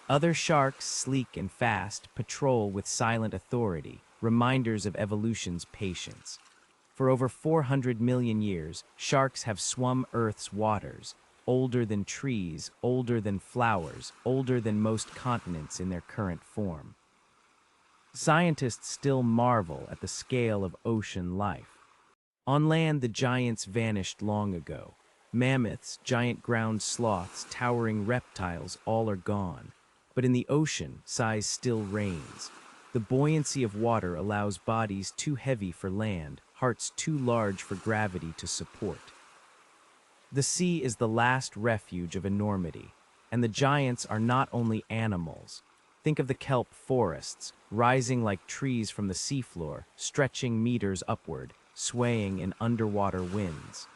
Other sharks, sleek and fast, patrol with silent authority, reminders of evolution's patience. For over 400 million years, sharks have swum Earth's waters, older than trees, older than flowers, older than most continents in their current form. Scientists still marvel at the scale of ocean life. On land, the giants vanished long ago. Mammoths, giant ground sloths, towering reptiles, all are gone. But in the ocean, size still reigns. The buoyancy of water allows bodies too heavy for land, hearts too large for gravity to support. The sea is the last refuge of enormity, and the giants are not only animals. Think of the kelp forests, rising like trees from the seafloor, stretching meters upward, swaying in underwater winds.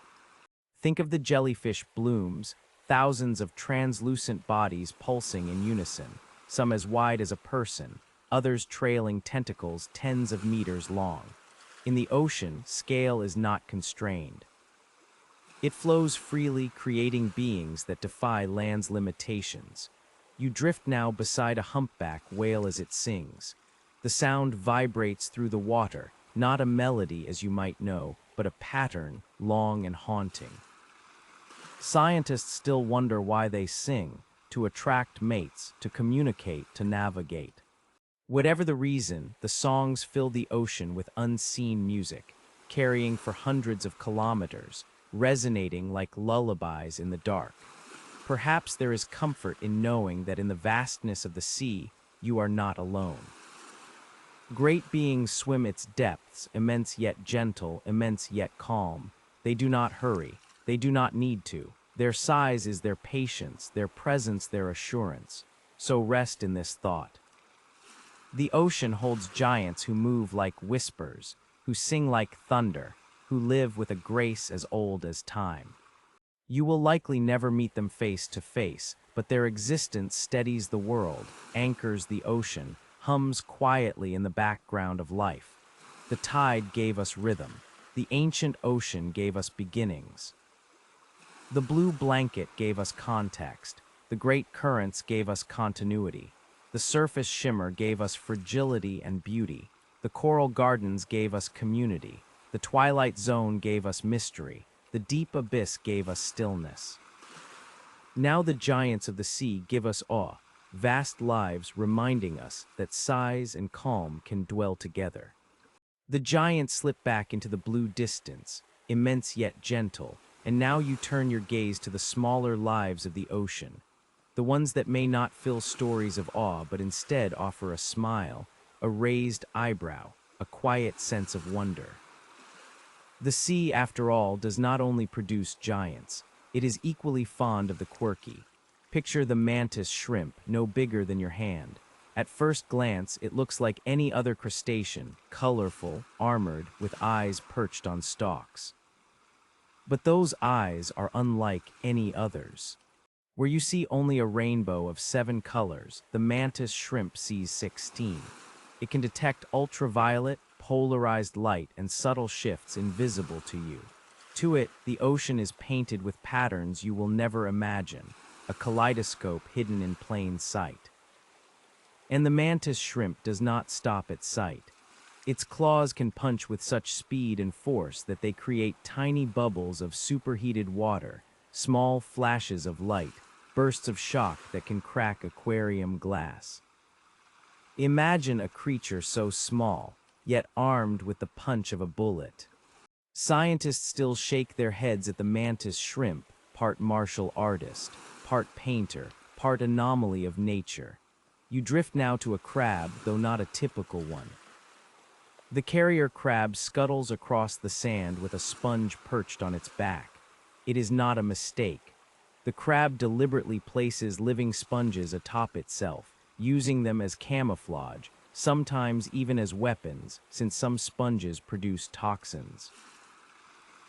Think of the jellyfish blooms, thousands of translucent bodies pulsing in unison, some as wide as a person, others trailing tentacles tens of meters long. In the ocean, scale is not constrained. It flows freely, creating beings that defy land's limitations. You drift now beside a humpback whale as it sings. The sound vibrates through the water, not a melody as you might know, but a pattern, long and haunting. Scientists still wonder why they sing, to attract mates, to communicate, to navigate. Whatever the reason, the songs fill the ocean with unseen music, carrying for hundreds of kilometers, resonating like lullabies in the dark. Perhaps there is comfort in knowing that in the vastness of the sea, you are not alone. Great beings swim its depths, immense yet gentle, immense yet calm. They do not hurry. They do not need to. Their size is their patience, their presence their assurance. So rest in this thought. The ocean holds giants who move like whispers, who sing like thunder, who live with a grace as old as time. You will likely never meet them face to face, but their existence steadies the world, anchors the ocean, hums quietly in the background of life. The tide gave us rhythm. The ancient ocean gave us beginnings. The blue blanket gave us context. The great currents gave us continuity. The surface shimmer gave us fragility and beauty. The coral gardens gave us community. The twilight zone gave us mystery. The deep abyss gave us stillness. Now the giants of the sea give us awe, vast lives reminding us that size and calm can dwell together. The giants slip back into the blue distance, immense yet gentle, and now you turn your gaze to the smaller lives of the ocean, the ones that may not fill stories of awe but instead offer a smile, a raised eyebrow, a quiet sense of wonder. The sea, after all, does not only produce giants, it is equally fond of the quirky. Picture the mantis shrimp, no bigger than your hand. At first glance, it looks like any other crustacean, colorful, armored, with eyes perched on stalks. But those eyes are unlike any others. Where you see only a rainbow of 7 colors, the mantis shrimp sees 16. It can detect ultraviolet, polarized light, and subtle shifts invisible to you. To it, the ocean is painted with patterns you will never imagine, a kaleidoscope hidden in plain sight. And the mantis shrimp does not stop at sight. Its claws can punch with such speed and force that they create tiny bubbles of superheated water, small flashes of light, bursts of shock that can crack aquarium glass. Imagine a creature so small, yet armed with the punch of a bullet. Scientists still shake their heads at the mantis shrimp, part martial artist, part painter, part anomaly of nature. You drift now to a crab, though not a typical one. The carrier crab scuttles across the sand with a sponge perched on its back. It is not a mistake. The crab deliberately places living sponges atop itself, using them as camouflage, sometimes even as weapons, since some sponges produce toxins.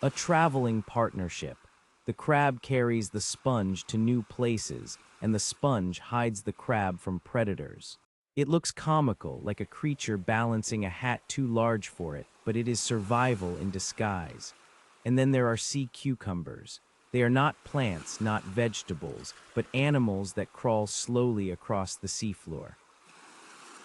A traveling partnership. The crab carries the sponge to new places, and the sponge hides the crab from predators. It looks comical, like a creature balancing a hat too large for it, but it is survival in disguise. And then there are sea cucumbers. They are not plants, not vegetables, but animals that crawl slowly across the seafloor.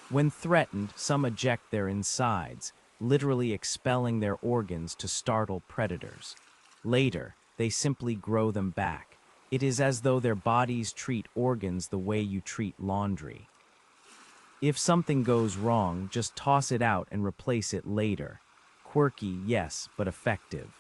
When threatened, some eject their insides, literally expelling their organs to startle predators. Later, they simply grow them back. It is as though their bodies treat organs the way you treat laundry. If something goes wrong, just toss it out and replace it later. Quirky, yes, but effective.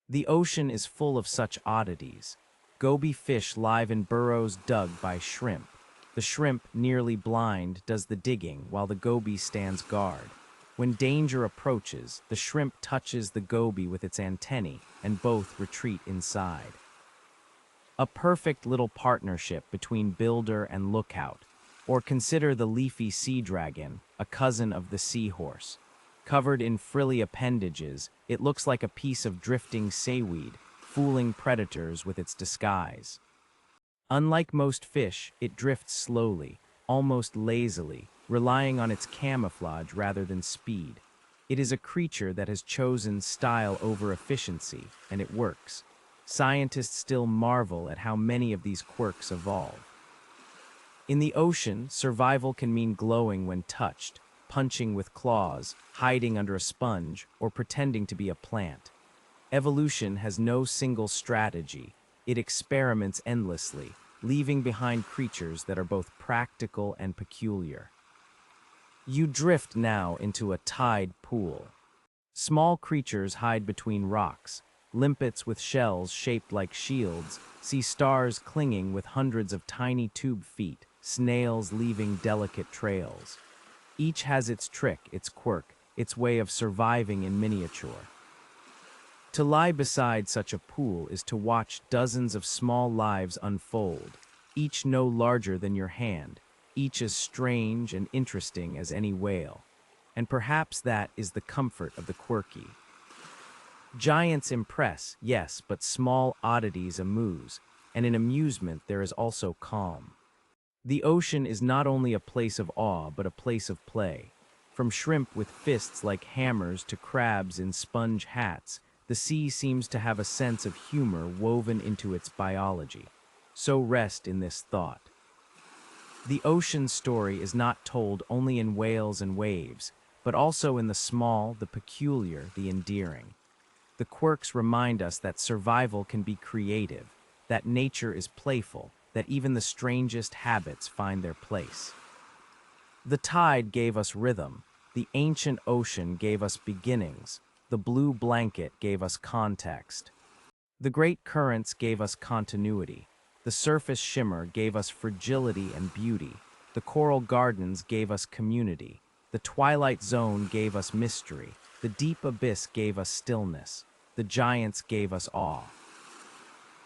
The ocean is full of such oddities. Goby fish live in burrows dug by shrimp. The shrimp, nearly blind, does the digging while the goby stands guard. When danger approaches, the shrimp touches the goby with its antennae, and both retreat inside. A perfect little partnership between builder and lookout. Or consider the leafy sea dragon, a cousin of the seahorse. Covered in frilly appendages, it looks like a piece of drifting seaweed, fooling predators with its disguise. Unlike most fish, it drifts slowly, almost lazily, relying on its camouflage rather than speed. It is a creature that has chosen style over efficiency, and it works. Scientists still marvel at how many of these quirks evolve. In the ocean, survival can mean glowing when touched, punching with claws, hiding under a sponge, or pretending to be a plant. Evolution has no single strategy. It experiments endlessly, leaving behind creatures that are both practical and peculiar. You drift now into a tide pool. Small creatures hide between rocks. Limpets with shells shaped like shields, sea stars clinging with hundreds of tiny tube feet, snails leaving delicate trails. Each has its trick, its quirk, its way of surviving in miniature. To lie beside such a pool is to watch dozens of small lives unfold, each no larger than your hand, each as strange and interesting as any whale. And perhaps that is the comfort of the quirky. Giants impress, yes, but small oddities amuse, and in amusement there is also calm. The ocean is not only a place of awe, but a place of play. From shrimp with fists like hammers to crabs in sponge hats, the sea seems to have a sense of humor woven into its biology. So rest in this thought. The ocean story is not told only in whales and waves, but also in the small, the peculiar, the endearing. The quirks remind us that survival can be creative, that nature is playful, that even the strangest habits find their place. The tide gave us rhythm, the ancient ocean gave us beginnings, the blue blanket gave us context. The great currents gave us continuity, the surface shimmer gave us fragility and beauty, the coral gardens gave us community, the twilight zone gave us mystery, the deep abyss gave us stillness, the giants gave us awe.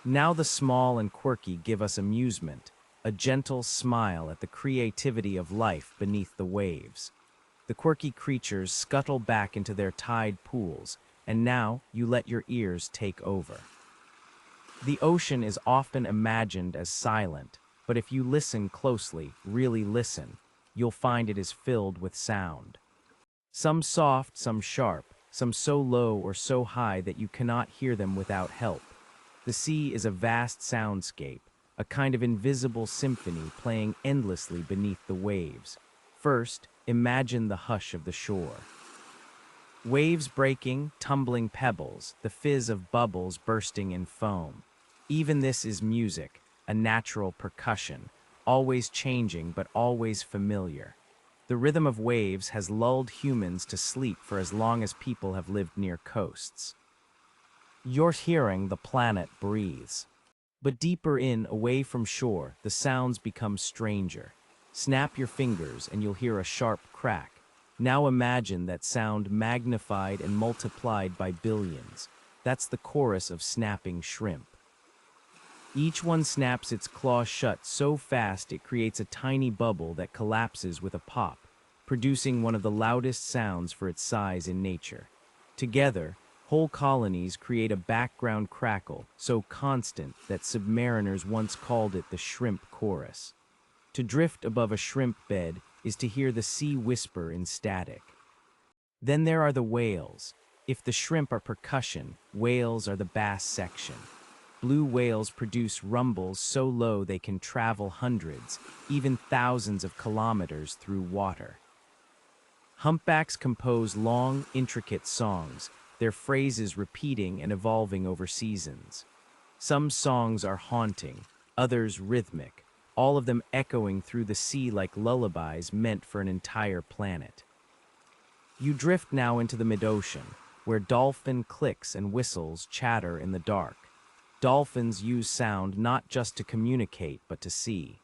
Now the small and quirky give us amusement, a gentle smile at the creativity of life beneath the waves. The quirky creatures scuttle back into their tide pools, and now you let your ears take over. The ocean is often imagined as silent, but if you listen closely, really listen, you'll find it is filled with sound. Some soft, some sharp, some so low or so high that you cannot hear them without help. The sea is a vast soundscape, a kind of invisible symphony playing endlessly beneath the waves. First, imagine the hush of the shore. Waves breaking, tumbling pebbles, the fizz of bubbles bursting in foam. Even this is music, a natural percussion, always changing but always familiar. The rhythm of waves has lulled humans to sleep for as long as people have lived near coasts. You're hearing the planet breathes. But deeper in, away from shore, the sounds become stranger. Snap your fingers and you'll hear a sharp crack. Now imagine that sound magnified and multiplied by billions. That's the chorus of snapping shrimp. Each one snaps its claw shut so fast it creates a tiny bubble that collapses with a pop, producing one of the loudest sounds for its size in nature. Together, whole colonies create a background crackle so constant that submariners once called it the shrimp chorus. To drift above a shrimp bed is to hear the sea whisper in static. Then there are the whales. If the shrimp are percussion, whales are the bass section. Blue whales produce rumbles so low they can travel hundreds, even thousands of kilometers through water. Humpbacks compose long, intricate songs, their phrases repeating and evolving over seasons. Some songs are haunting, others rhythmic, all of them echoing through the sea like lullabies meant for an entire planet. You drift now into the mid-ocean, where dolphin clicks and whistles chatter in the dark. Dolphins use sound not just to communicate, but to see.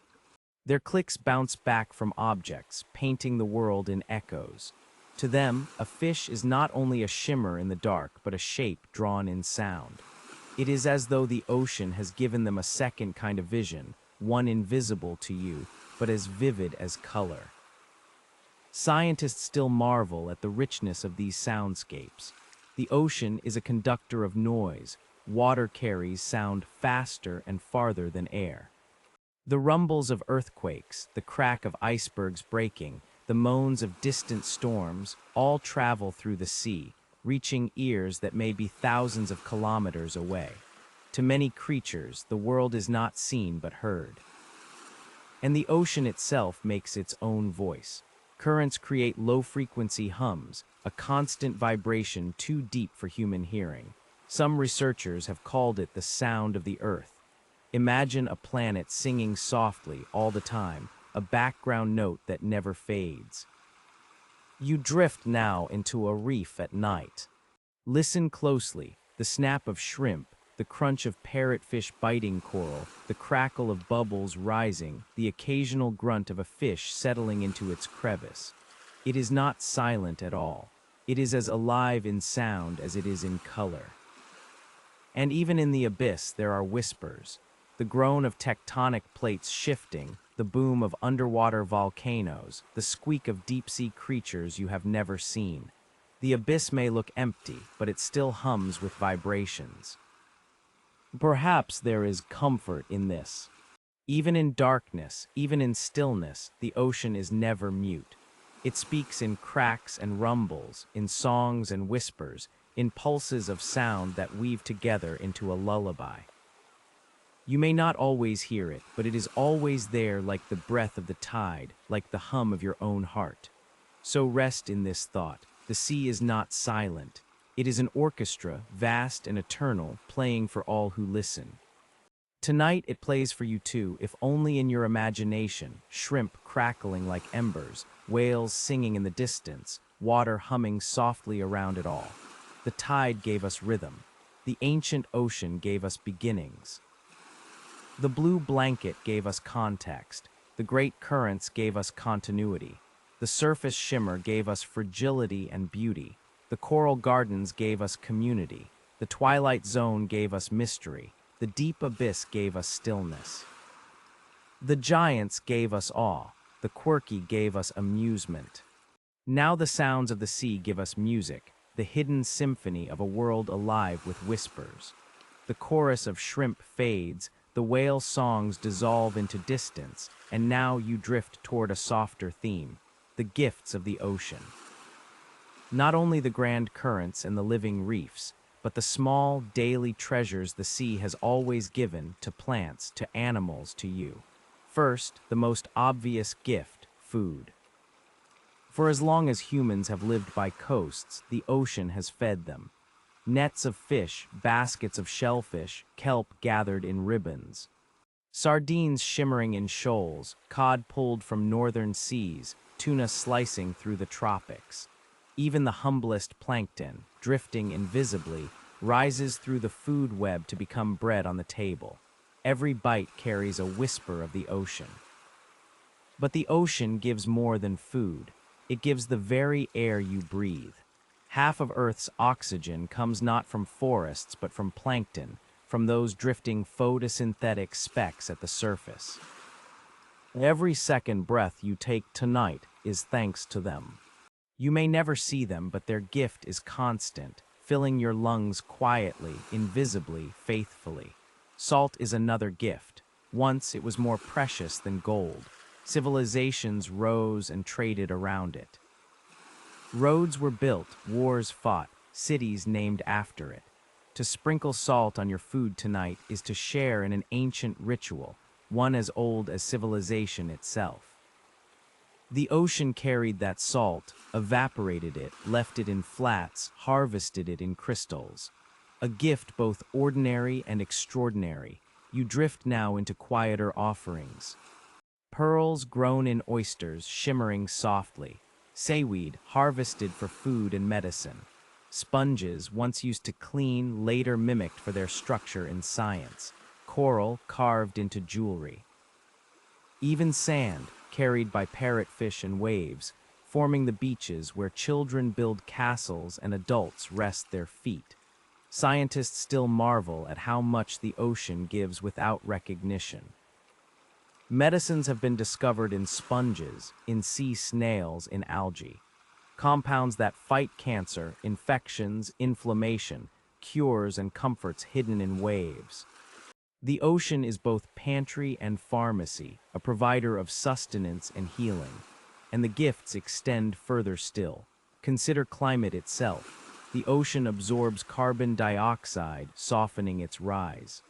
Their clicks bounce back from objects, painting the world in echoes. To them, a fish is not only a shimmer in the dark, but a shape drawn in sound. It is as though the ocean has given them a second kind of vision, one invisible to you, but as vivid as color. Scientists still marvel at the richness of these soundscapes. The ocean is a conductor of noise. Water carries sound faster and farther than air. The rumbles of earthquakes, the crack of icebergs breaking, the moans of distant storms, all travel through the sea, reaching ears that may be thousands of kilometers away. To many creatures, the world is not seen but heard. And the ocean itself makes its own voice. Currents create low-frequency hums, a constant vibration too deep for human hearing. Some researchers have called it the sound of the earth. Imagine a planet singing softly all the time, a background note that never fades. You drift now into a reef at night. Listen closely, the snap of shrimp, the crunch of parrotfish biting coral, the crackle of bubbles rising, the occasional grunt of a fish settling into its crevice. It is not silent at all. It is as alive in sound as it is in color. And even in the abyss there are whispers. The groan of tectonic plates shifting, the boom of underwater volcanoes, the squeak of deep-sea creatures you have never seen. The abyss may look empty, but it still hums with vibrations. Perhaps there is comfort in this. Even in darkness, even in stillness, the ocean is never mute. It speaks in cracks and rumbles, in songs and whispers, in pulses of sound that weave together into a lullaby. You may not always hear it, but it is always there, like the breath of the tide, like the hum of your own heart. So rest in this thought. The sea is not silent. It is an orchestra, vast and eternal, playing for all who listen. Tonight it plays for you too, if only in your imagination, shrimp crackling like embers, whales singing in the distance, water humming softly around it all. The tide gave us rhythm. The ancient ocean gave us beginnings. The blue blanket gave us context. The great currents gave us continuity. The surface shimmer gave us fragility and beauty. The coral gardens gave us community. The twilight zone gave us mystery. The deep abyss gave us stillness. The giants gave us awe. The quirky gave us amusement. Now the sounds of the sea give us music, the hidden symphony of a world alive with whispers. The chorus of shrimp fades, the whale songs dissolve into distance, and now you drift toward a softer theme, the gifts of the ocean. Not only the grand currents and the living reefs, but the small, daily treasures the sea has always given to plants, to animals, to you. First, the most obvious gift, food. For as long as humans have lived by coasts, the ocean has fed them. Nets of fish, baskets of shellfish, kelp gathered in ribbons. Sardines shimmering in shoals, cod pulled from northern seas, tuna slicing through the tropics. Even the humblest plankton, drifting invisibly, rises through the food web to become bread on the table. Every bite carries a whisper of the ocean. But the ocean gives more than food. It gives the very air you breathe. Half of Earth's oxygen comes not from forests but from plankton, from those drifting photosynthetic specks at the surface. Every second breath you take tonight is thanks to them. You may never see them, but their gift is constant, filling your lungs quietly, invisibly, faithfully. Salt is another gift. Once it was more precious than gold. Civilizations rose and traded around it. Roads were built, wars fought, cities named after it. To sprinkle salt on your food tonight is to share in an ancient ritual, one as old as civilization itself. The ocean carried that salt, evaporated it, left it in flats, harvested it in crystals. A gift both ordinary and extraordinary. You drift now into quieter offerings. Pearls grown in oysters shimmering softly. Seaweed harvested for food and medicine. Sponges, once used to clean, later mimicked for their structure in science. Coral carved into jewelry. Even sand, carried by parrotfish and waves, forming the beaches where children build castles and adults rest their feet. Scientists still marvel at how much the ocean gives without recognition. Medicines have been discovered in sponges, in sea snails, in algae. Compounds that fight cancer, infections, inflammation, cures and comforts hidden in waves. The ocean is both pantry and pharmacy, a provider of sustenance and healing. And the gifts extend further still. Consider climate itself. The ocean absorbs carbon dioxide, softening its rise.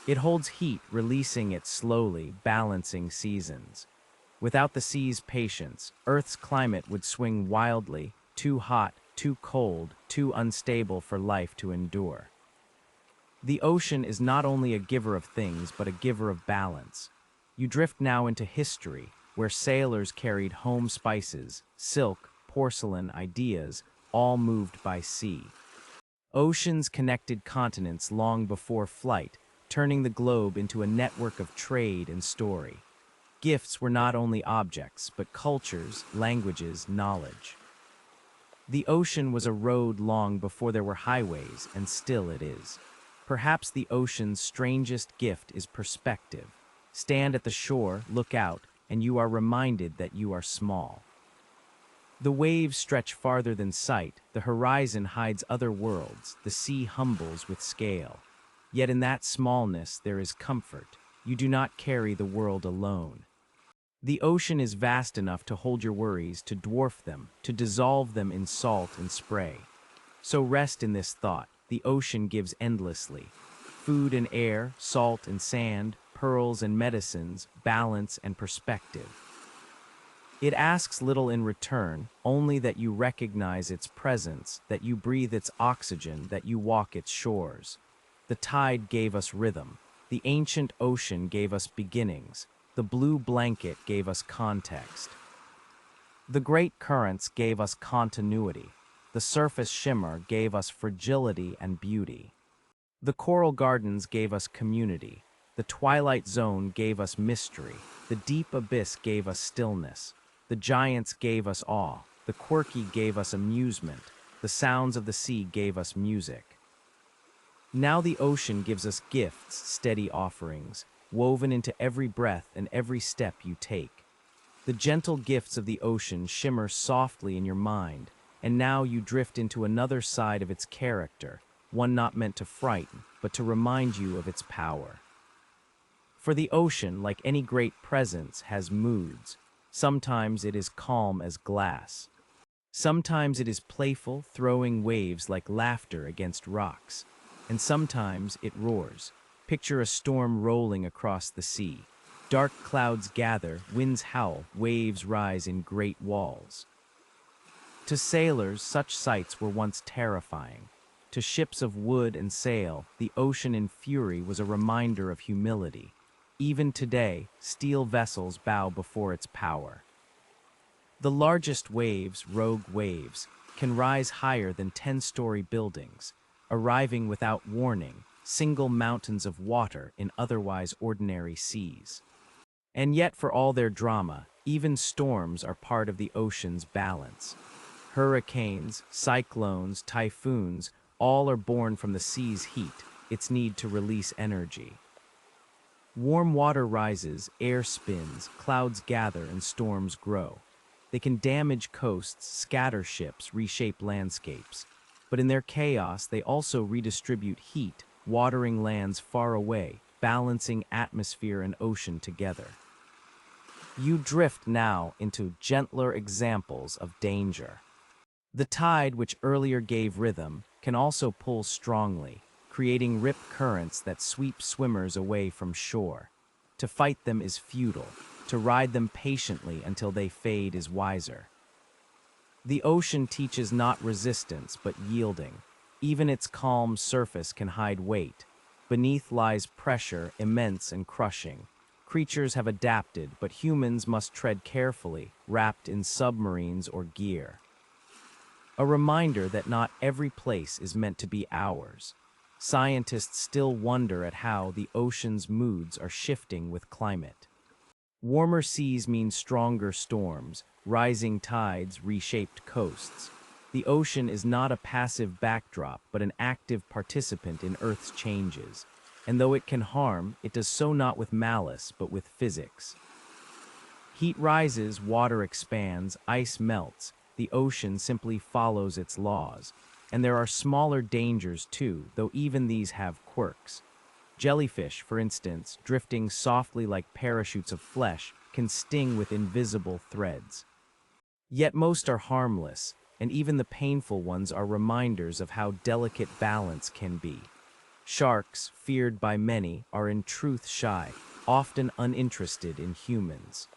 It holds heat, releasing it slowly, balancing seasons. Without the sea's patience, Earth's climate would swing wildly, too hot, too cold, too unstable for life to endure. The ocean is not only a giver of things, but a giver of balance. You drift now into history, where sailors carried home spices, silk, porcelain, ideas, all moved by sea. Oceans connected continents long before flight, turning the globe into a network of trade and story. Gifts were not only objects, but cultures, languages, knowledge. The ocean was a road long before there were highways, and still it is. Perhaps the ocean's strangest gift is perspective. Stand at the shore, look out, and you are reminded that you are small. The waves stretch farther than sight, the horizon hides other worlds, the sea humbles with scale. Yet in that smallness there is comfort. You do not carry the world alone. The ocean is vast enough to hold your worries, to dwarf them, to dissolve them in salt and spray. So rest in this thought. The ocean gives endlessly. Food and air, salt and sand, pearls and medicines, balance and perspective. It asks little in return, only that you recognize its presence, that you breathe its oxygen, that you walk its shores. The tide gave us rhythm. The ancient ocean gave us beginnings. The blue blanket gave us context. The great currents gave us continuity. The surface shimmer gave us fragility and beauty. The coral gardens gave us community. The twilight zone gave us mystery. The deep abyss gave us stillness. The giants gave us awe. The quirky gave us amusement. The sounds of the sea gave us music. Now the ocean gives us gifts, steady offerings, woven into every breath and every step you take. The gentle gifts of the ocean shimmer softly in your mind, and now you drift into another side of its character, one not meant to frighten, but to remind you of its power. For the ocean, like any great presence, has moods. Sometimes it is calm as glass. Sometimes it is playful, throwing waves like laughter against rocks. And sometimes it roars. Picture a storm rolling across the sea. Dark clouds gather, winds howl, waves rise in great walls. To sailors, such sights were once terrifying. To ships of wood and sail, the ocean in fury was a reminder of humility. Even today, steel vessels bow before its power. The largest waves, rogue waves, can rise higher than 10-story buildings, arriving without warning, single mountains of water in otherwise ordinary seas. And yet, for all their drama, even storms are part of the ocean's balance. Hurricanes, cyclones, typhoons, all are born from the sea's heat, its need to release energy. Warm water rises, air spins, clouds gather, and storms grow. They can damage coasts, scatter ships, reshape landscapes. But in their chaos, they also redistribute heat, watering lands far away, balancing atmosphere and ocean together. You drift now into gentler examples of danger. The tide, which earlier gave rhythm, can also pull strongly, creating rip currents that sweep swimmers away from shore. To fight them is futile. To ride them patiently until they fade is wiser. The ocean teaches not resistance, but yielding. Even its calm surface can hide weight. Beneath lies pressure, immense and crushing. Creatures have adapted, but humans must tread carefully, wrapped in submarines or gear. A reminder that not every place is meant to be ours. Scientists still wonder at how the ocean's moods are shifting with climate. Warmer seas mean stronger storms, rising tides, reshaped coasts. The ocean is not a passive backdrop, but an active participant in Earth's changes. And though it can harm, it does so not with malice, but with physics. Heat rises, water expands, ice melts. The ocean simply follows its laws. And there are smaller dangers too, though even these have quirks. Jellyfish, for instance, drifting softly like parachutes of flesh, can sting with invisible threads. Yet most are harmless, and even the painful ones are reminders of how delicate balance can be. Sharks, feared by many, are in truth shy, often uninterested in humans.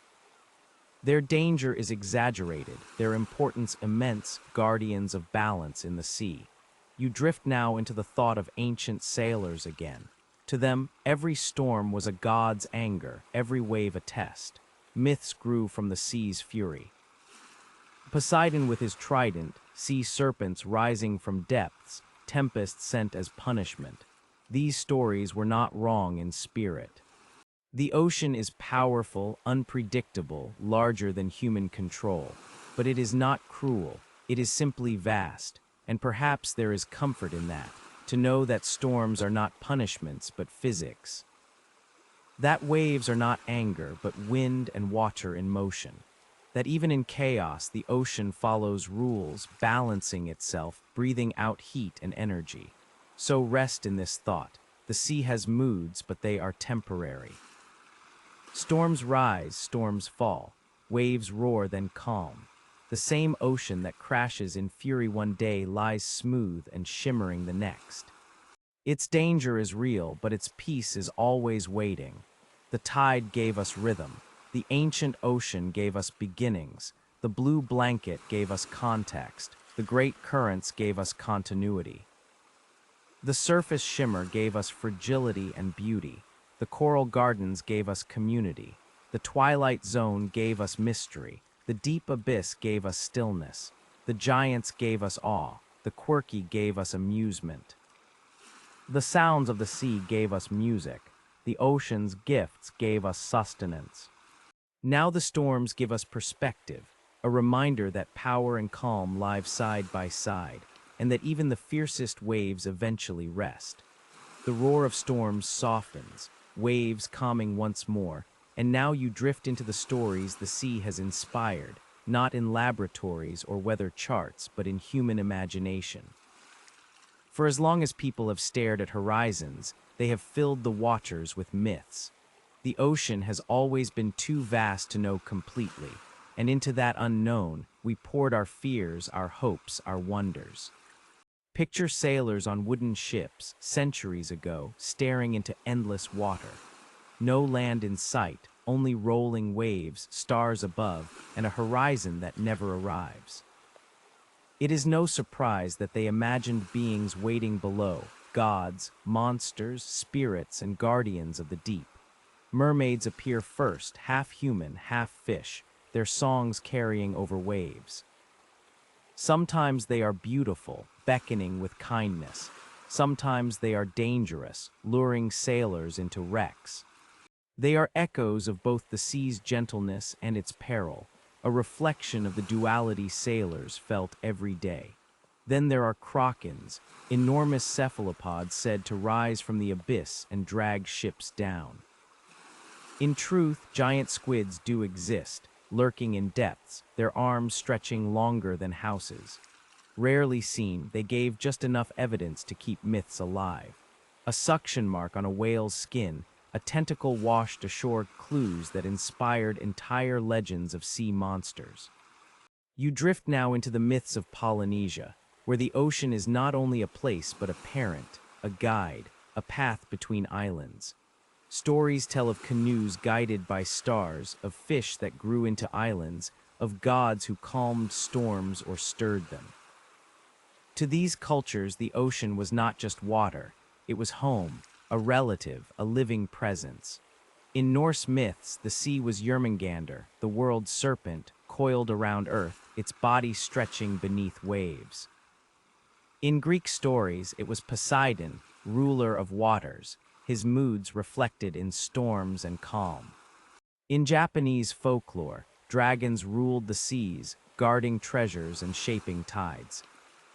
Their danger is exaggerated, their importance immense, guardians of balance in the sea. You drift now into the thought of ancient sailors again. To them, every storm was a god's anger, every wave a test. Myths grew from the sea's fury. Poseidon with his trident, sea serpents rising from depths, tempests sent as punishment. These stories were not wrong in spirit. The ocean is powerful, unpredictable, larger than human control. But it is not cruel, it is simply vast, and perhaps there is comfort in that, to know that storms are not punishments but physics. That waves are not anger but wind and water in motion. That even in chaos the ocean follows rules, balancing itself, breathing out heat and energy. So rest in this thought. The sea has moods, but they are temporary. Storms rise, storms fall. Waves roar, then calm. The same ocean that crashes in fury one day lies smooth and shimmering the next. Its danger is real, but its peace is always waiting. The tide gave us rhythm. The ancient ocean gave us beginnings. The blue blanket gave us context. The great currents gave us continuity. The surface shimmer gave us fragility and beauty. The coral gardens gave us community. The twilight zone gave us mystery. The deep abyss gave us stillness. The giants gave us awe. The quirky gave us amusement. The sounds of the sea gave us music. The ocean's gifts gave us sustenance. Now the storms give us perspective, a reminder that power and calm lie side by side, and that even the fiercest waves eventually rest. The roar of storms softens, waves calming once more, and now you drift into the stories the sea has inspired, not in laboratories or weather charts, but in human imagination. For as long as people have stared at horizons, they have filled the waters with myths. The ocean has always been too vast to know completely, and into that unknown, we poured our fears, our hopes, our wonders. Picture sailors on wooden ships, centuries ago, staring into endless water. No land in sight, only rolling waves, stars above, and a horizon that never arrives. It is no surprise that they imagined beings waiting below, gods, monsters, spirits, and guardians of the deep. Mermaids appear first, half human, half fish, their songs carrying over waves. Sometimes they are beautiful, beckoning with kindness. Sometimes they are dangerous, luring sailors into wrecks. They are echoes of both the sea's gentleness and its peril, a reflection of the duality sailors felt every day. Then there are krakens, enormous cephalopods said to rise from the abyss and drag ships down. In truth, giant squids do exist, lurking in depths, their arms stretching longer than houses. Rarely seen, they gave just enough evidence to keep myths alive. A suction mark on a whale's skin, a tentacle washed ashore, clues that inspired entire legends of sea monsters. You drift now into the myths of Polynesia, where the ocean is not only a place but a parent, a guide, a path between islands. Stories tell of canoes guided by stars, of fish that grew into islands, of gods who calmed storms or stirred them. To these cultures, the ocean was not just water, it was home, a relative, a living presence. In Norse myths, the sea was Jörmungandr, the world's serpent, coiled around earth, its body stretching beneath waves. In Greek stories, it was Poseidon, ruler of waters, his moods reflected in storms and calm. In Japanese folklore, dragons ruled the seas, guarding treasures and shaping tides.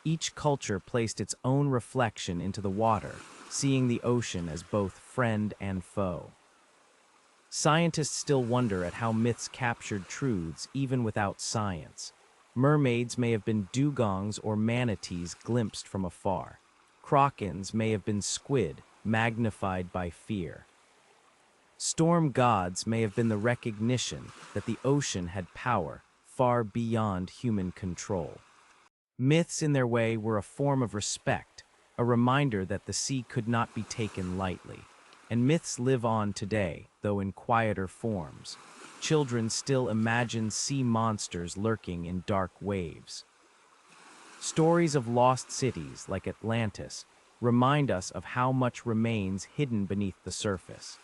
Each culture placed its own reflection into the water, seeing the ocean as both friend and foe. Scientists still wonder at how myths captured truths even without science. Mermaids may have been dugongs or manatees glimpsed from afar. Krakens may have been squid, magnified by fear. Storm gods may have been the recognition that the ocean had power far beyond human control. Myths in their way were a form of respect, a reminder that the sea could not be taken lightly. And myths live on today, though in quieter forms. Children still imagine sea monsters lurking in dark waves. Stories of lost cities, like Atlantis, remind us of how much remains hidden beneath the surface.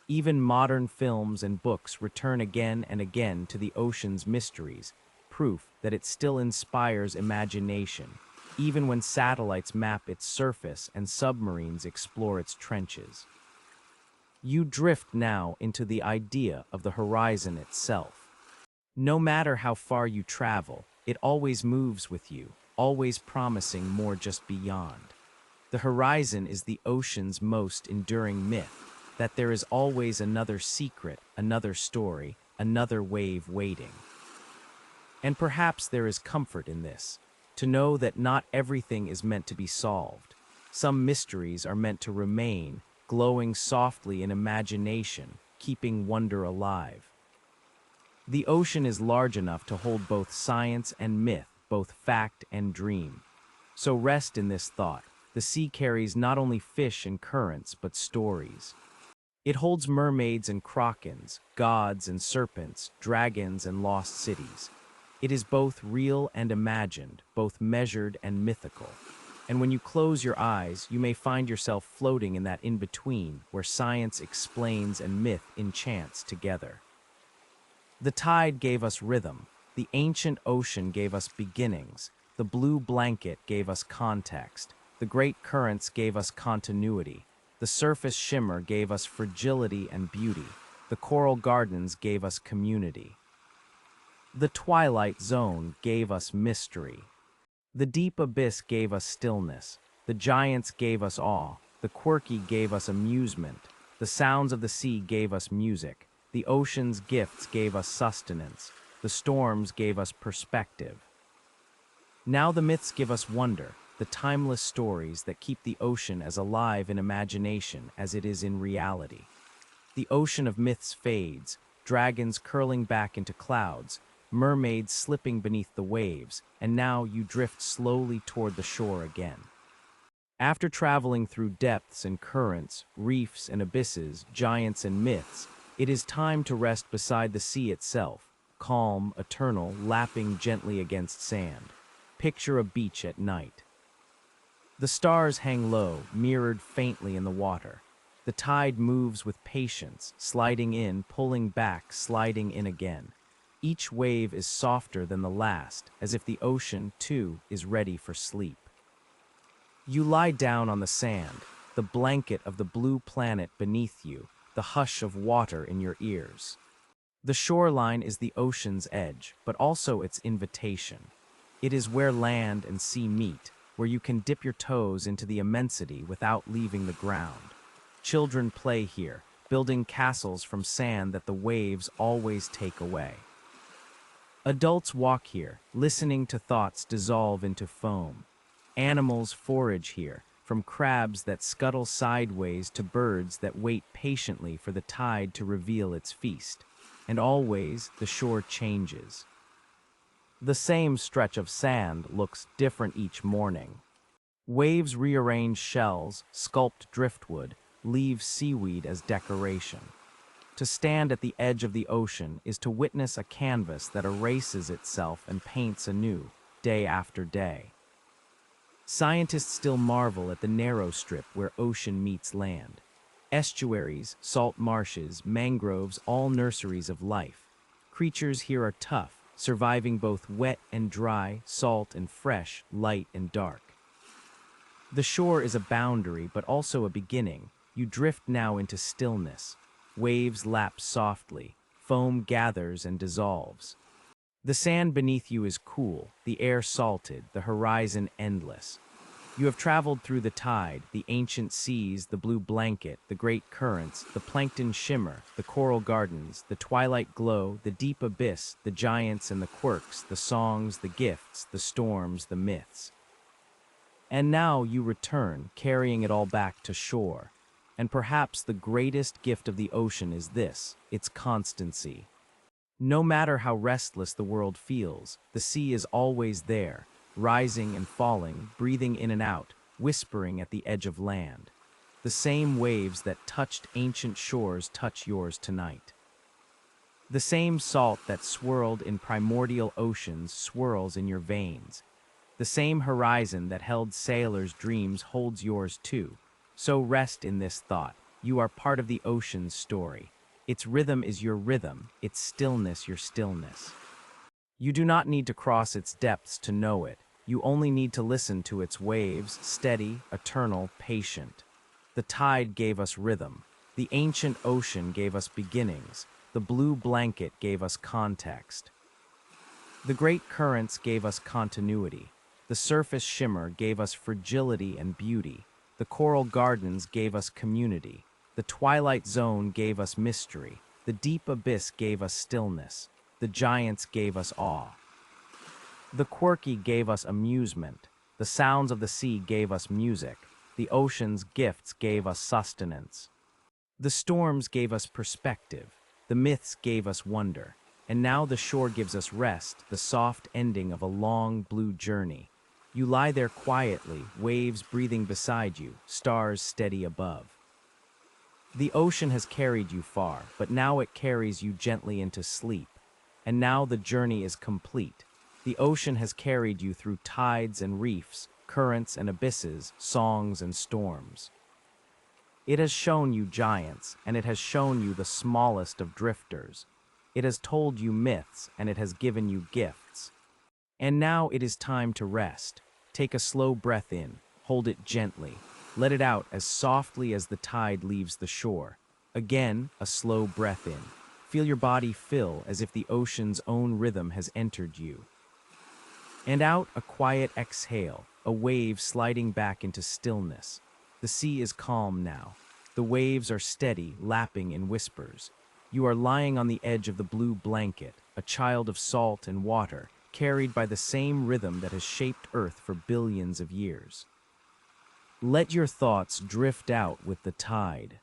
Even modern films and books return again and again to the ocean's mysteries, proof that it still inspires imagination, even when satellites map its surface and submarines explore its trenches. You drift now into the idea of the horizon itself. No matter how far you travel, it always moves with you, always promising more just beyond. The horizon is the ocean's most enduring myth, that there is always another secret, another story, another wave waiting. And perhaps there is comfort in this, to know that not everything is meant to be solved. Some mysteries are meant to remain, glowing softly in imagination, keeping wonder alive. The ocean is large enough to hold both science and myth, both fact and dream. So rest in this thought. The sea carries not only fish and currents, but stories. It holds mermaids and krakens, gods and serpents, dragons and lost cities. It is both real and imagined, both measured and mythical. And when you close your eyes, you may find yourself floating in that in-between, where science explains and myth enchants together. The tide gave us rhythm, the ancient ocean gave us beginnings, the blue blanket gave us context, the great currents gave us continuity, the surface shimmer gave us fragility and beauty, the coral gardens gave us community. The twilight zone gave us mystery. The deep abyss gave us stillness, the giants gave us awe, the quirky gave us amusement, the sounds of the sea gave us music, the ocean's gifts gave us sustenance, the storms gave us perspective. Now the myths give us wonder, the timeless stories that keep the ocean as alive in imagination as it is in reality. The ocean of myths fades, dragons curling back into clouds, mermaids slipping beneath the waves, and now you drift slowly toward the shore again. After traveling through depths and currents, reefs and abysses, giants and myths, It is time to rest beside the sea itself, calm, eternal, lapping gently against sand. Picture a beach at night. The stars hang low, mirrored faintly in the water. The tide moves with patience, sliding in, pulling back, sliding in again. Each wave is softer than the last, as if the ocean, too, is ready for sleep. You lie down on the sand, the blanket of the blue planet beneath you, the hush of water in your ears. The shoreline is the ocean's edge, but also its invitation. It is where land and sea meet, where you can dip your toes into the immensity without leaving the ground. Children play here, building castles from sand that the waves always take away. Adults walk here, listening to thoughts dissolve into foam. Animals forage here, from crabs that scuttle sideways to birds that wait patiently for the tide to reveal its feast. And always, the shore changes. The same stretch of sand looks different each morning. Waves rearrange shells, sculpt driftwood, leave seaweed as decoration. To stand at the edge of the ocean is to witness a canvas that erases itself and paints anew, day after day. Scientists still marvel at the narrow strip where ocean meets land. Estuaries, salt marshes, mangroves, all nurseries of life. Creatures here are tough, surviving both wet and dry, salt and fresh, light and dark. The shore is a boundary, but also a beginning. You drift now into stillness. Waves lap softly. Foam gathers and dissolves. The sand beneath you is cool, the air salted, the horizon endless. You have traveled through the tide, the ancient seas, the blue blanket, the great currents, the plankton shimmer, the coral gardens, the twilight glow, the deep abyss, the giants and the quirks, the songs, the gifts, the storms, the myths. And now you return, carrying it all back to shore. And perhaps the greatest gift of the ocean is this, its constancy. No matter how restless the world feels, the sea is always there, rising and falling, breathing in and out, whispering at the edge of land. The same waves that touched ancient shores touch yours tonight. The same salt that swirled in primordial oceans swirls in your veins. The same horizon that held sailors' dreams holds yours too. So rest in this thought. You are part of the ocean's story. Its rhythm is your rhythm, its stillness your stillness. You do not need to cross its depths to know it. You only need to listen to its waves, steady, eternal, patient. The tide gave us rhythm. The ancient ocean gave us beginnings. The blue blanket gave us context. The great currents gave us continuity. The surface shimmer gave us fragility and beauty. The coral gardens gave us community. The twilight zone gave us mystery. The deep abyss gave us stillness. The giants gave us awe. The quirky gave us amusement. The sounds of the sea gave us music. The ocean's gifts gave us sustenance. The storms gave us perspective. The myths gave us wonder. And now the shore gives us rest, the soft ending of a long blue journey. You lie there quietly, waves breathing beside you, stars steady above. The ocean has carried you far, but now it carries you gently into sleep. And now the journey is complete. The ocean has carried you through tides and reefs, currents and abysses, songs and storms. It has shown you giants, and it has shown you the smallest of drifters. It has told you myths, and it has given you gifts. And now it is time to rest. Take a slow breath in, hold it gently. Let it out as softly as the tide leaves the shore. Again, a slow breath in. Feel your body fill as if the ocean's own rhythm has entered you. And out, a quiet exhale, a wave sliding back into stillness. The sea is calm now. The waves are steady, lapping in whispers. You are lying on the edge of the blue blanket, a child of salt and water, carried by the same rhythm that has shaped Earth for billions of years. Let your thoughts drift out with the tide.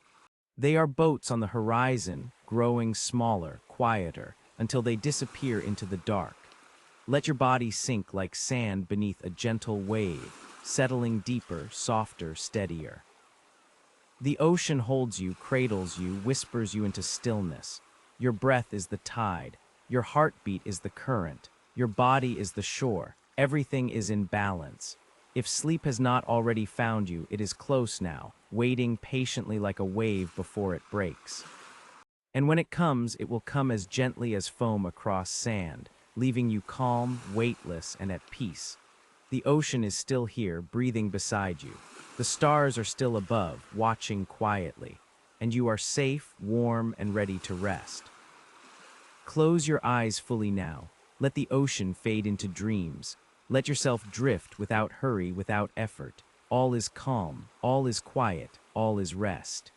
They are boats on the horizon, growing smaller, quieter, until they disappear into the dark. Let your body sink like sand beneath a gentle wave, settling deeper, softer, steadier. The ocean holds you, cradles you, whispers you into stillness. Your breath is the tide. Your heartbeat is the current. Your body is the shore. Everything is in balance. If sleep has not already found you, it is close now, waiting patiently like a wave before it breaks. And when it comes, it will come as gently as foam across sand, leaving you calm, weightless, and at peace. The ocean is still here, breathing beside you. The stars are still above, watching quietly, and you are safe, warm, and ready to rest. Close your eyes fully now. Let the ocean fade into dreams. Let yourself drift without hurry, without effort. All is calm, all is quiet, all is rest.